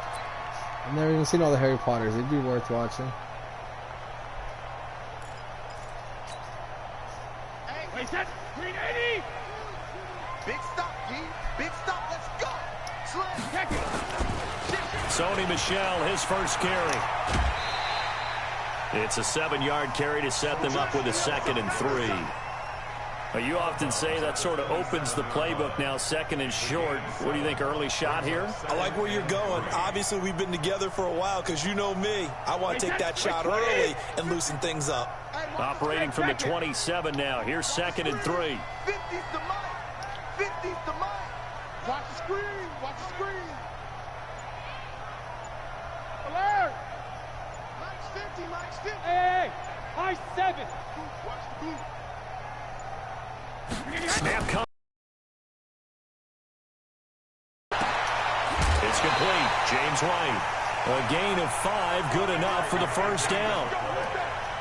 I've never even seen all the Harry Potters. It'd be worth watching. Hey, set. 380. Big stop, G. Big stop. Let's go. Slam. Check it. Sony Michel, his first carry. It's a 7-yard carry to set them up with a 2nd and 3. You often say that sort of opens the playbook now, 2nd and short. What do you think, early shot here? I like where you're going. Obviously, we've been together for a while because you know me. I want to take that shot early and loosen things up. Operating from the 27 now. Here's 2nd and 3. 50's the mic. 50's the mic. Watch the screen. Watch the screen. Alert. Mike's 50. Mike's 50. Hey, high 7. Watch the blue. Snap comes. It's complete. James White. A gain of 5, good enough for the first down.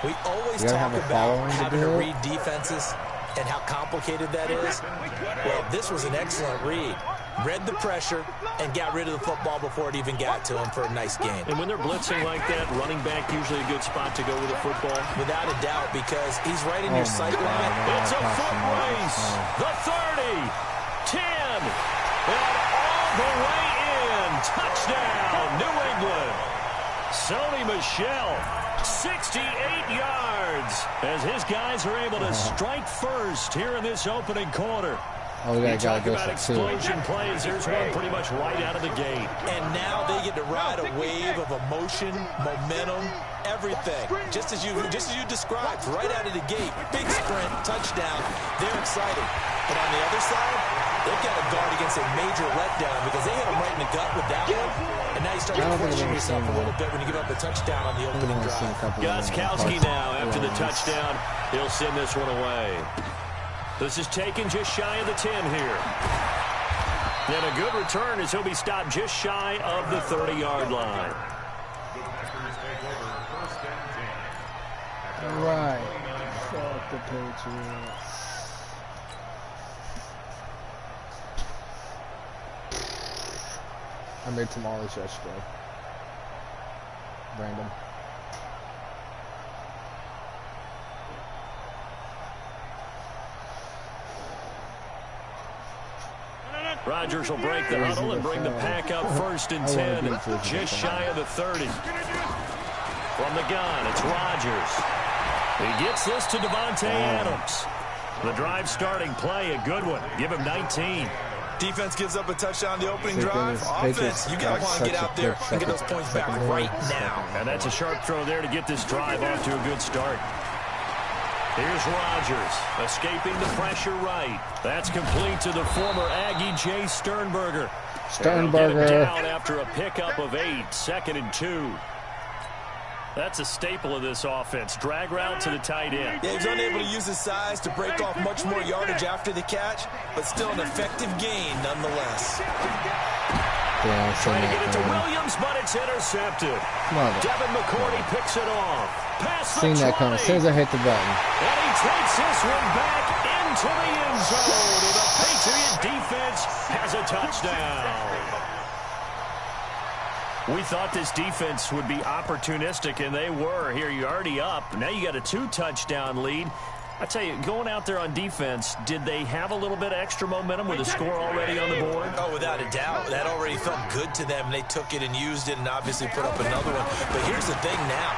We always talk about having to read defenses and how complicated that is. Well, this was an excellent read. Read the pressure and got rid of the football before it even got to him for a nice gain. And when they're blitzing like that, running back usually a good spot to go with the football. Without a doubt, because he's right in your sight line. It's a foot race. The 30, 10, and all the way in. Touchdown, New England. Sony Michel, 68 yards, as his guys are able to strike first here in this opening quarter. Oh, yeah, talk about explosion plays. There's one pretty much right out of the gate. And now they get to ride a wave of emotion, momentum, everything. Just as you described, right out of the gate. Big sprint, touchdown. They're excited. But on the other side, they've got to guard against a major letdown because they hit them right in the gut with that one. And now you start to question yourself a little bit when you give up the touchdown on the opening drive. Gostkowski now, after the touchdown, he'll send this one away. This is taken just shy of the 10 here. And a good return as he'll be stopped just shy of the 30-yard line. All right. Fuck the Patriots. I made tamales yesterday. Random. Rodgers will break the huddle and bring the pack up 1st and 10, just shy of the 30. From the gun, it's Rodgers. He gets this to Devontae Adams. The drive starting play, a good one. Give him 19. Defense gives up a touchdown the opening drive. Offense, you got to want to get out there and get those points back right now. And that's a sharp throw there to get this drive off to a good start. Here's Rodgers, escaping the pressure right. That's complete to the former Aggie Jay Sternberger. Sternberger. Down after a pickup of 8, 2nd and 2. That's a staple of this offense. Drag route to the tight end. Yeah, he's unable to use his size to break off much more yardage after the catch, but still an effective gain nonetheless. Yeah, trying to get it to Williams, but it's intercepted. Devin McCourty picks it off. Pass seen that coming as soon as I hit the button. And he takes this one back into the end zone. And the Patriot defense has a touchdown. We thought this defense would be opportunistic, and they were. Here, you're already up. Now you got a 2-touchdown lead. I tell you, going out there on defense, did they have a little bit of extra momentum with a score already on the board? Oh, without a doubt. That already felt good to them. They took it and used it and obviously put up another one. But here's the thing now.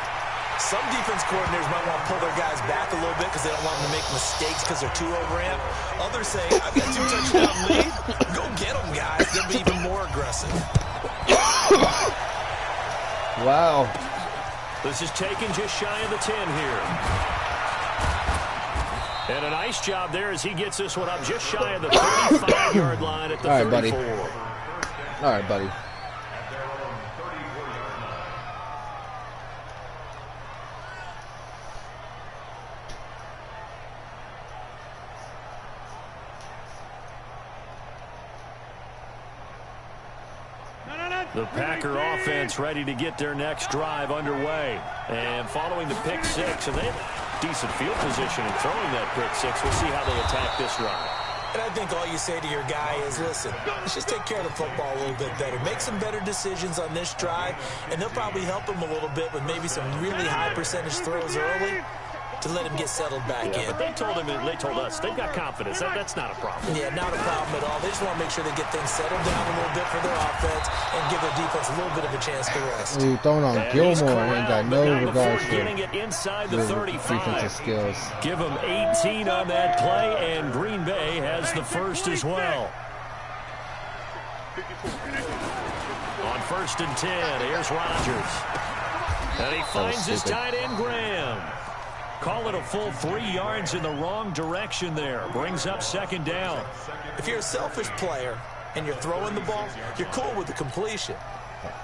Some defense coordinators might want to pull their guys back a little bit because they don't want them to make mistakes because they're too overamped. Others say, I've got 2-touchdown lead. Go get them, guys. They'll be even more aggressive. Wow. This is taken just shy of the 10 here. And a nice job there as he gets this one up just shy of the 35-yard line at the 34. Buddy. All right, buddy. The Packer offense ready to get their next drive underway. And following the pick 6, and they have decent field position in throwing that pick 6. We'll see how they attack this drive. And I think all you say to your guy is, listen, let's just take care of the football a little bit better. Make some better decisions on this drive, and they'll probably help him a little bit with maybe some really high percentage throws early to let him get settled back in. But they told him, and they told us, they've got confidence. That's not a problem. Yeah, not a problem at all. They just want to make sure they get things settled down a little bit for their offense and give their defense a little bit of a chance to rest. Dude, throwing on Gilmore ain't got no regards for getting it inside the 35. Defensive skills. Give him 18 on that play, and Green Bay has the first as well. On 1st and 10, here's Rodgers. And he finds his tight end, Graham. Call it a full 3 yards in the wrong direction there. Brings up 2nd down. If you're a selfish player and you're throwing the ball, you're cool with the completion.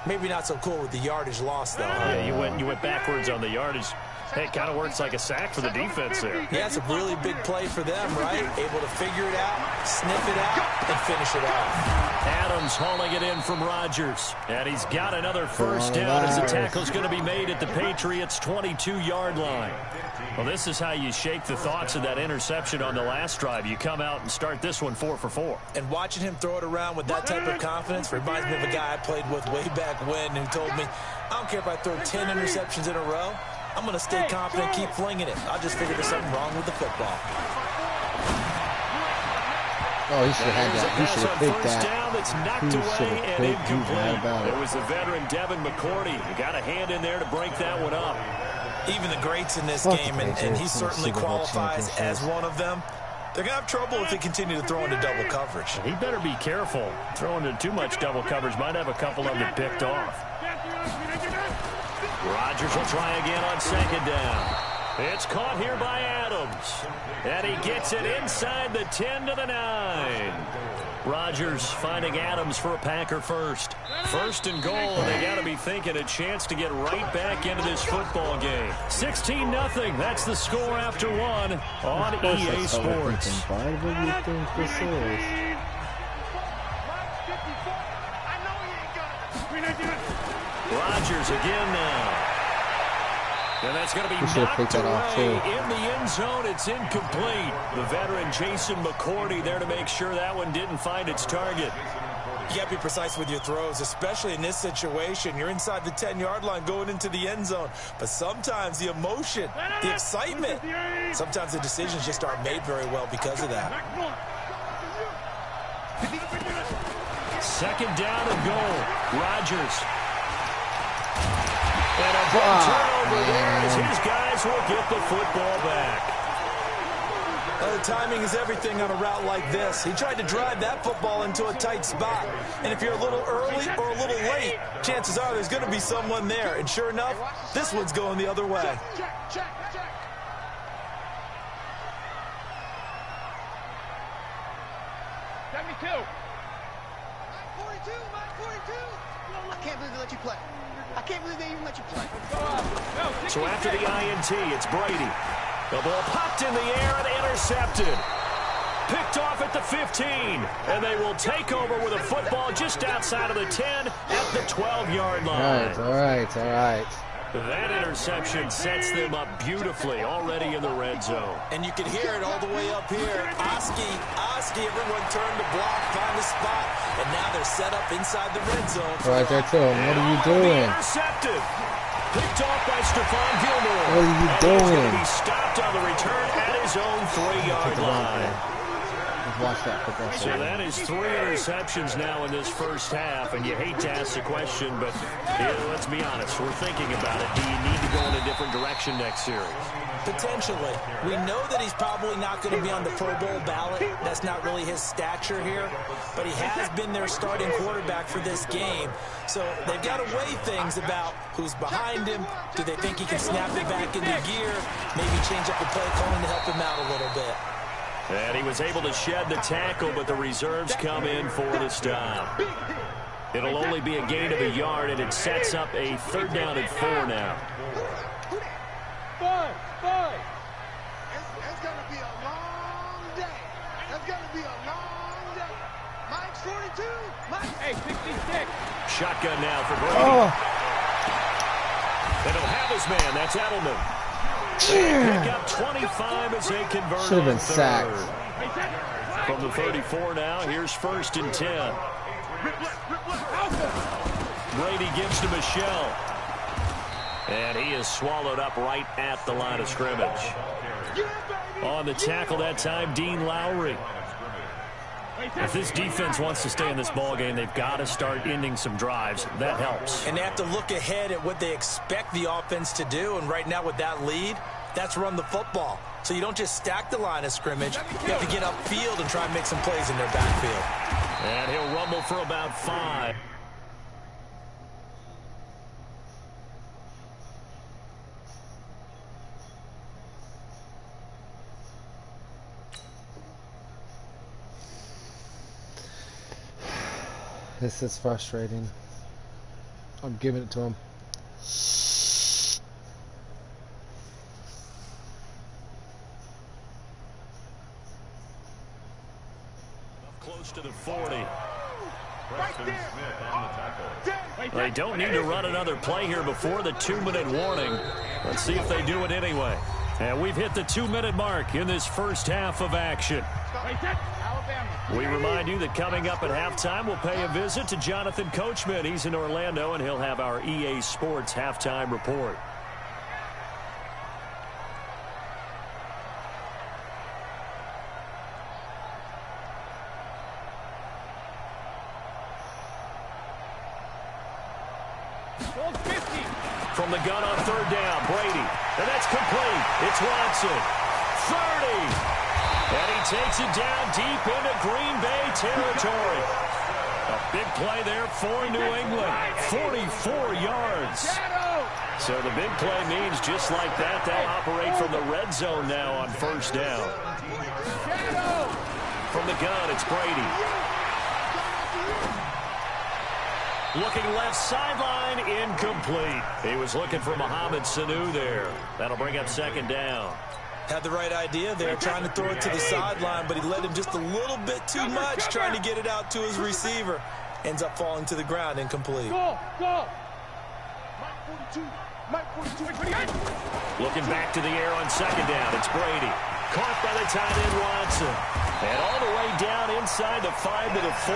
Maybe not so cool with the yardage loss, though. Yeah, you went backwards on the yardage. Hey, it kind of works like a sack for the defense there. Yeah, it's a really big play for them, right? Able to figure it out, sniff it out, and finish it off. Adams hauling it in from Rodgers. And he's got another first down as the tackle's going to be made at the Patriots' 22-yard line. Well, this is how you shake the thoughts of that interception on the last drive. You come out and start this one 4 for 4. And watching him throw it around with that type of confidence reminds me of a guy I played with way back when who told me, I don't care if I throw 10 interceptions in a row. I'm going to stay confident, keep flinging it. I'll just figure there's something wrong with the football. Oh, he should have had that. He should have picked that. Down that's knocked away and incomplete. It was the veteran Devin McCourty who got a hand in there to break that one up. Even the greats in this game, and he certainly qualifies as one of them, they're going to have trouble if they continue to throw into double coverage. He better be careful. Throwing into too much double coverage might have a couple of them picked off. Rodgers will try again on 2nd down. It's caught here by Adams. And he gets it inside the 10 to the 9. Rodgers finding Adams for a Packer first. 1st and goal, and they got to be thinking a chance to get right back into this football game. 16-0. That's the score after 1 on EA Sports. What do you think this is? Rodgers again now. And that's going to be knocked away in the end zone. It's incomplete. The veteran Jason McCourty there to make sure that one didn't find its target. You got to be precise with your throws, especially in this situation. You're inside the 10-yard line going into the end zone. But sometimes the emotion, the excitement, sometimes the decisions just aren't made very well because of that. Second down and goal. Rodgers. And a big turnover there as his guys will get the football back. Well, timing is everything on a route like this. He tried to drive that football into a tight spot. And if you're a little early or a little late, chances are there's going to be someone there. And sure enough, this one's going the other way. Check. 72. Mike 42. I can't believe they let you play. I can't believe they even let you play. So after the INT, it's Brady. The ball popped in the air and intercepted. Picked off at the 15. And they will take over with a football just outside of the 10 at the 12-yard line. All right. That interception sets them up beautifully already in the red zone. And you can hear it all the way up here. Oski, everyone turned to block, find a spot, and now they're set up inside the red zone. Right there, too. What are you doing? Intercepted. Picked off by Stephon Gilmore. What are you doing? He's going to be stopped on the return at his own 3-yard line. Watch that football. So that is 3 interceptions now in this first half, and you hate to ask the question, but let's be honest, we're thinking about it. Do you need to go in a different direction next series? Potentially. We know that he's probably not going to be on the Pro Bowl ballot. That's not really his stature here, but he has been their starting quarterback for this game. So they've got to weigh things about who's behind him. Do they think he can snap it back into gear? Maybe change up the play calling to help him out a little bit. And he was able to shed the tackle, but the reserves come in for the stop. It'll only be a gain of a yard, and it sets up a 3rd down and 4 now. Five. It's going to be a long day. It's going to be a long day. Mike's 42. Hey, 66. Shotgun now for Brady. They don't have his man. That's Edelman. Pick up 25 as they convert. Should have been sacked. From the 34 now, here's 1st and 10. Brady gives to Michelle. And he is swallowed up right at the line of scrimmage. On the tackle that time, Dean Lowry. If this defense wants to stay in this ballgame, they've got to start ending some drives. That helps. And they have to look ahead at what they expect the offense to do. And right now with that lead, that's run the football. So you don't just stack the line of scrimmage. You have to get upfield and try and make some plays in their backfield. And he'll rumble for about 5. This is frustrating. I'm giving it to him. Close to the 40. They don't need to run another play here before the 2-minute warning. Let's see if they do it anyway. And we've hit the 2-minute mark in this first half of action. We remind you that coming up at halftime, we'll pay a visit to Jonathan Coachman. He's in Orlando, and he'll have our EA Sports halftime report. From the gun on 3rd down, Brady. And that's complete. It's Watson. 30. And he takes it down deep into Green Bay territory. A big play there for New England. 44 yards. So the big play means just like that, they'll operate from the red zone now on 1st down. From the gun, it's Brady. Looking left sideline, incomplete. He was looking for Mohamed Sanu there. That'll bring up 2nd down. Had the right idea there, trying to throw it to the sideline, but he led him just a little bit too much, trying to get it out to his receiver. Ends up falling to the ground, incomplete. Go! Mike 42. Looking back to the air on 2nd down, it's Brady. Caught by the tight end, Watson. And all the way down inside the 5 to the 4.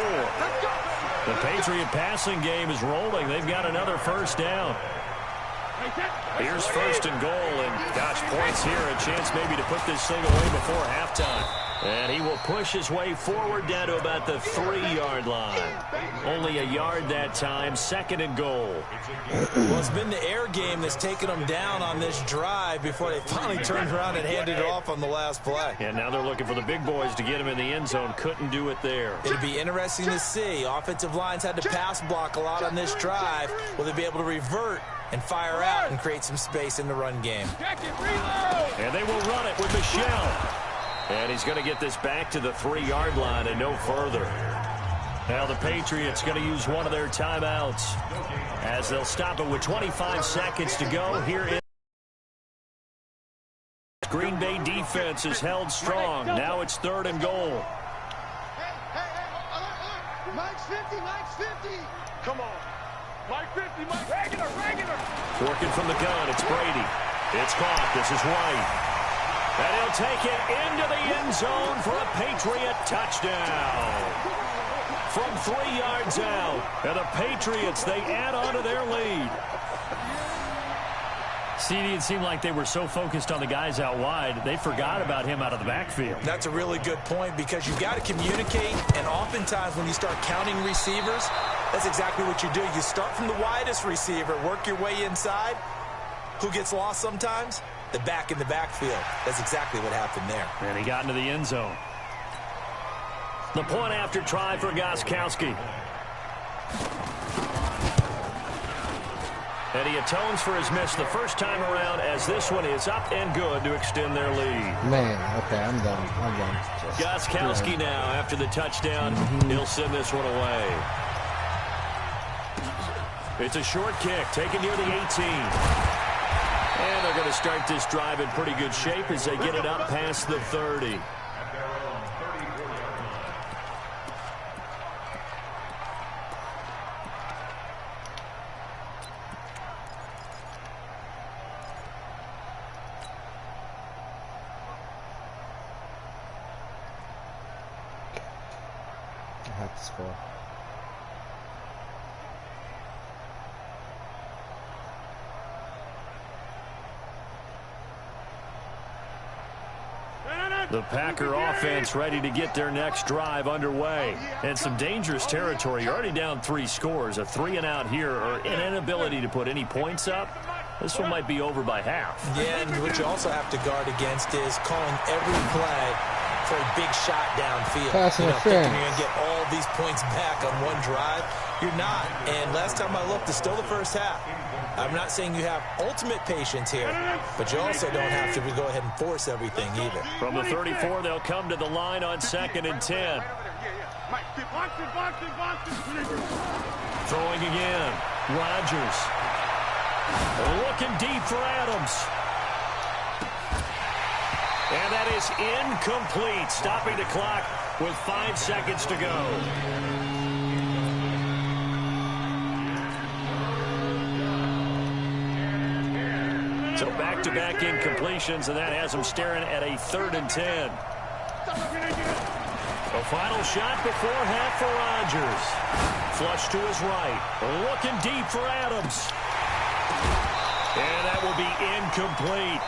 The Patriot passing game is rolling. They've got another first down. Here's first and goal, and gosh, points here, a chance maybe to put this thing away before halftime. And he will push his way forward down to about the 3-yard line. Only a yard that time, second and goal. Well, it's been the air game that's taken them down on this drive before they finally turned around and handed it off on the last play. And now they're looking for the big boys to get him in the end zone. Couldn't do it there. It'd be interesting to see. Offensive lines had to pass block a lot on this drive. Will they be able to revert and fire out and create some space in the run game? And they will run it with Michelle. And he's going to get this back to the 3-yard line and no further. Now the Patriots going to use one of their timeouts as they'll stop it with 25 seconds to go here in. Green Bay defense is held strong. Now it's third and goal. Mike's 50, Mike's 50. Come on. Mike 50, Mike. Regular. Working from the gun, it's Brady. It's caught. This is White. And he'll take it into the end zone for a Patriot touchdown. From 3 yards out. And the Patriots, they add on to their lead. CD, it seemed like they were so focused on the guys out wide, they forgot about him out of the backfield. That's a really good point because you've got to communicate, and oftentimes when you start counting receivers, that's exactly what you do. You start from the widest receiver, work your way inside. Who gets lost sometimes? The back in the backfield. That's exactly what happened there. And he got into the end zone. The point after try for Gostkowski. And he atones for his miss the first time around as this one is up and good to extend their lead. Man, okay, I'm done. Gostkowski now after the touchdown. He'll send this one away. It's a short kick taken near the 18. And they're going to start this drive in pretty good shape as they get it up past the 30. I have to score. The Packer offense ready to get their next drive underway. And some dangerous territory. You're already down 3 scores. A 3-and-out here or an inability to put any points up. This one might be over by half. Yeah, and what you also have to guard against is calling every play for a big shot downfield. Thinking you're going to get all these points back on one drive. You're not. And last time I looked, it's still the first half. I'm not saying you have ultimate patience here, but you also don't have to go ahead and force everything either. From the 34, they'll come to the line on 2nd and 10. Throwing again. Rodgers. Looking deep for Adams. And that is incomplete. Stopping the clock with 5 seconds to go. So back-to-back incompletions, and that has them staring at a 3rd and 10. A final shot before half for Rodgers. Flush to his right. Looking deep for Adams. And that will be incomplete.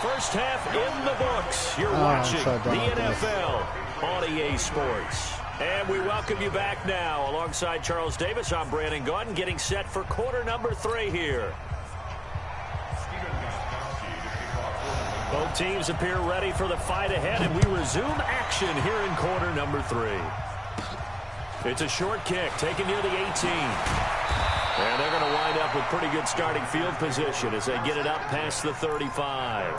First half in the books. You're watching the NFL on EA Sports. And we welcome you back now. Alongside Charles Davis, I'm Brandon Gaudin, getting set for quarter number 3 here. Both teams appear ready for the fight ahead, and we resume action here in quarter number 3. It's a short kick taken near the 18. And they're going to wind up with pretty good starting field position as they get it up past the 35.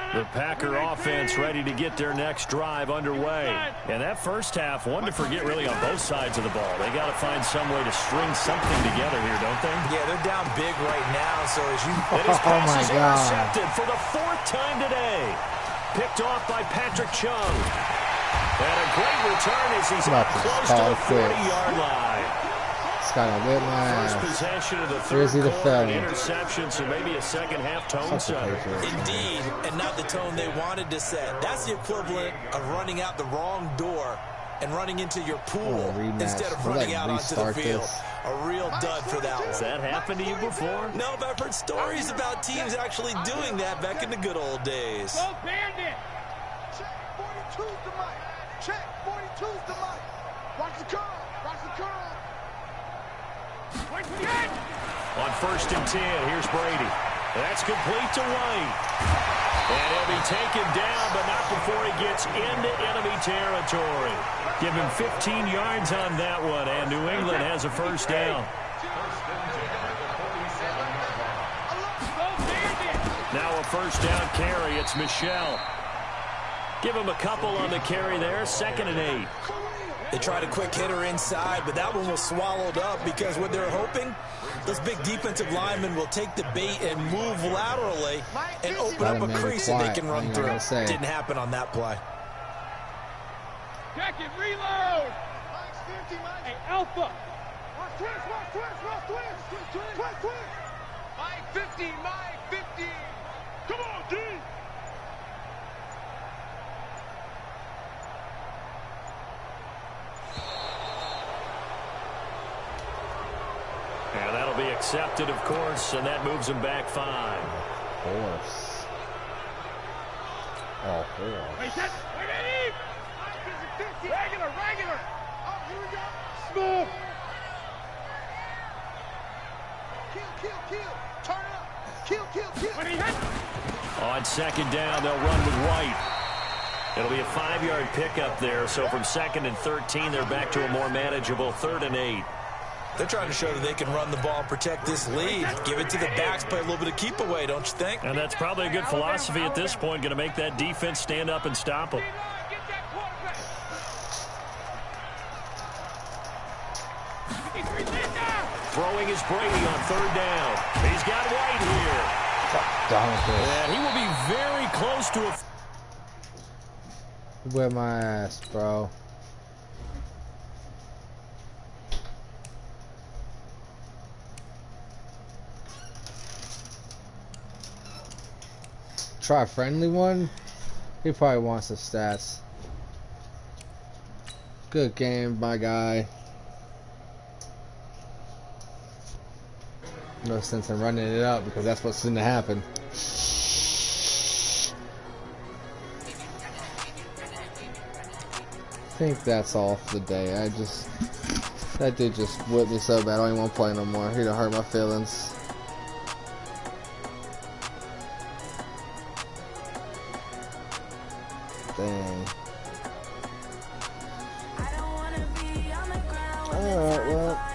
The Packer offense ready to get their next drive underway. And that first half, one to forget really on both sides of the ball. They got to find some way to string something together here, don't they? Yeah, they're down big right now. So as you... And his pass is intercepted for the 4th time today. Picked off by Patrick Chung. And a great return as he's up close to the 40-yard line. It's got to whip my ass. First possession of the Where's third he the quarter, felon? an interception, so maybe a second-half tone setter. Indeed, and not the tone they wanted to set. That's the equivalent of running out the wrong door and running into your pool instead of running out onto the field. A real dud for that one. Has that happened to you before? No, but I've heard stories about teams actually doing that back in the good old days. Go Bandit! Check 42's the mic. Check 42's the mic. Watch the curl. Watch the curl. On 1st and 10, here's Brady. That's complete to White. And he'll be taken down, but not before he gets into enemy territory. Give him 15 yards on that one, and New England has a first down. Now a first down carry. It's Michelle. Give him a couple on the carry there. 2nd and 8. They tried a quick hitter inside, but that one was swallowed up because what they're hoping, those big defensive linemen will take the bait and move laterally and open up a crease that they can run through. Didn't happen on that play. Check it, reload! Hey, Alpha! Watch twist, watch twist, watch twist! Twist, twist! Mike 50, Mike 50! Come on, D! And that'll be accepted, of course, and that moves him back 5. Of course. Oh, 4. Wait, that's... Wait, regular, regular! Oh, here we go! Smooth! Kill! Turn it up! Kill! When he hit... On 2nd down, they'll run with White. It'll be a 5-yard pickup there, so from 2nd and 13, they're back to a more manageable 3rd and 8. They're trying to show that they can run the ball, protect this lead. Give it to the backs, play a little bit of keep away, don't you think? And that's probably a good philosophy at this point, going to make that defense stand up and stop them. Throwing is Brady on 3rd down. He's got White here. And he will be very close to a... Whip my ass, bro. Try a friendly one. He probably wants the stats. Good game, my guy. No sense in running it up because that's what's going to happen. I think that's all for the day. That dude just whipped me so bad I don't even want to play no more. He done hurt my feelings. Dang. Alright, well.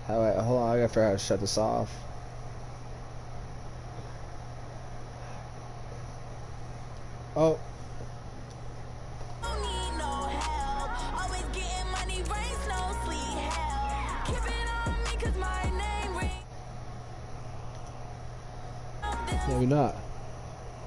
Alright, hold on, I gotta figure out how to shut this off. Oh. Maybe not.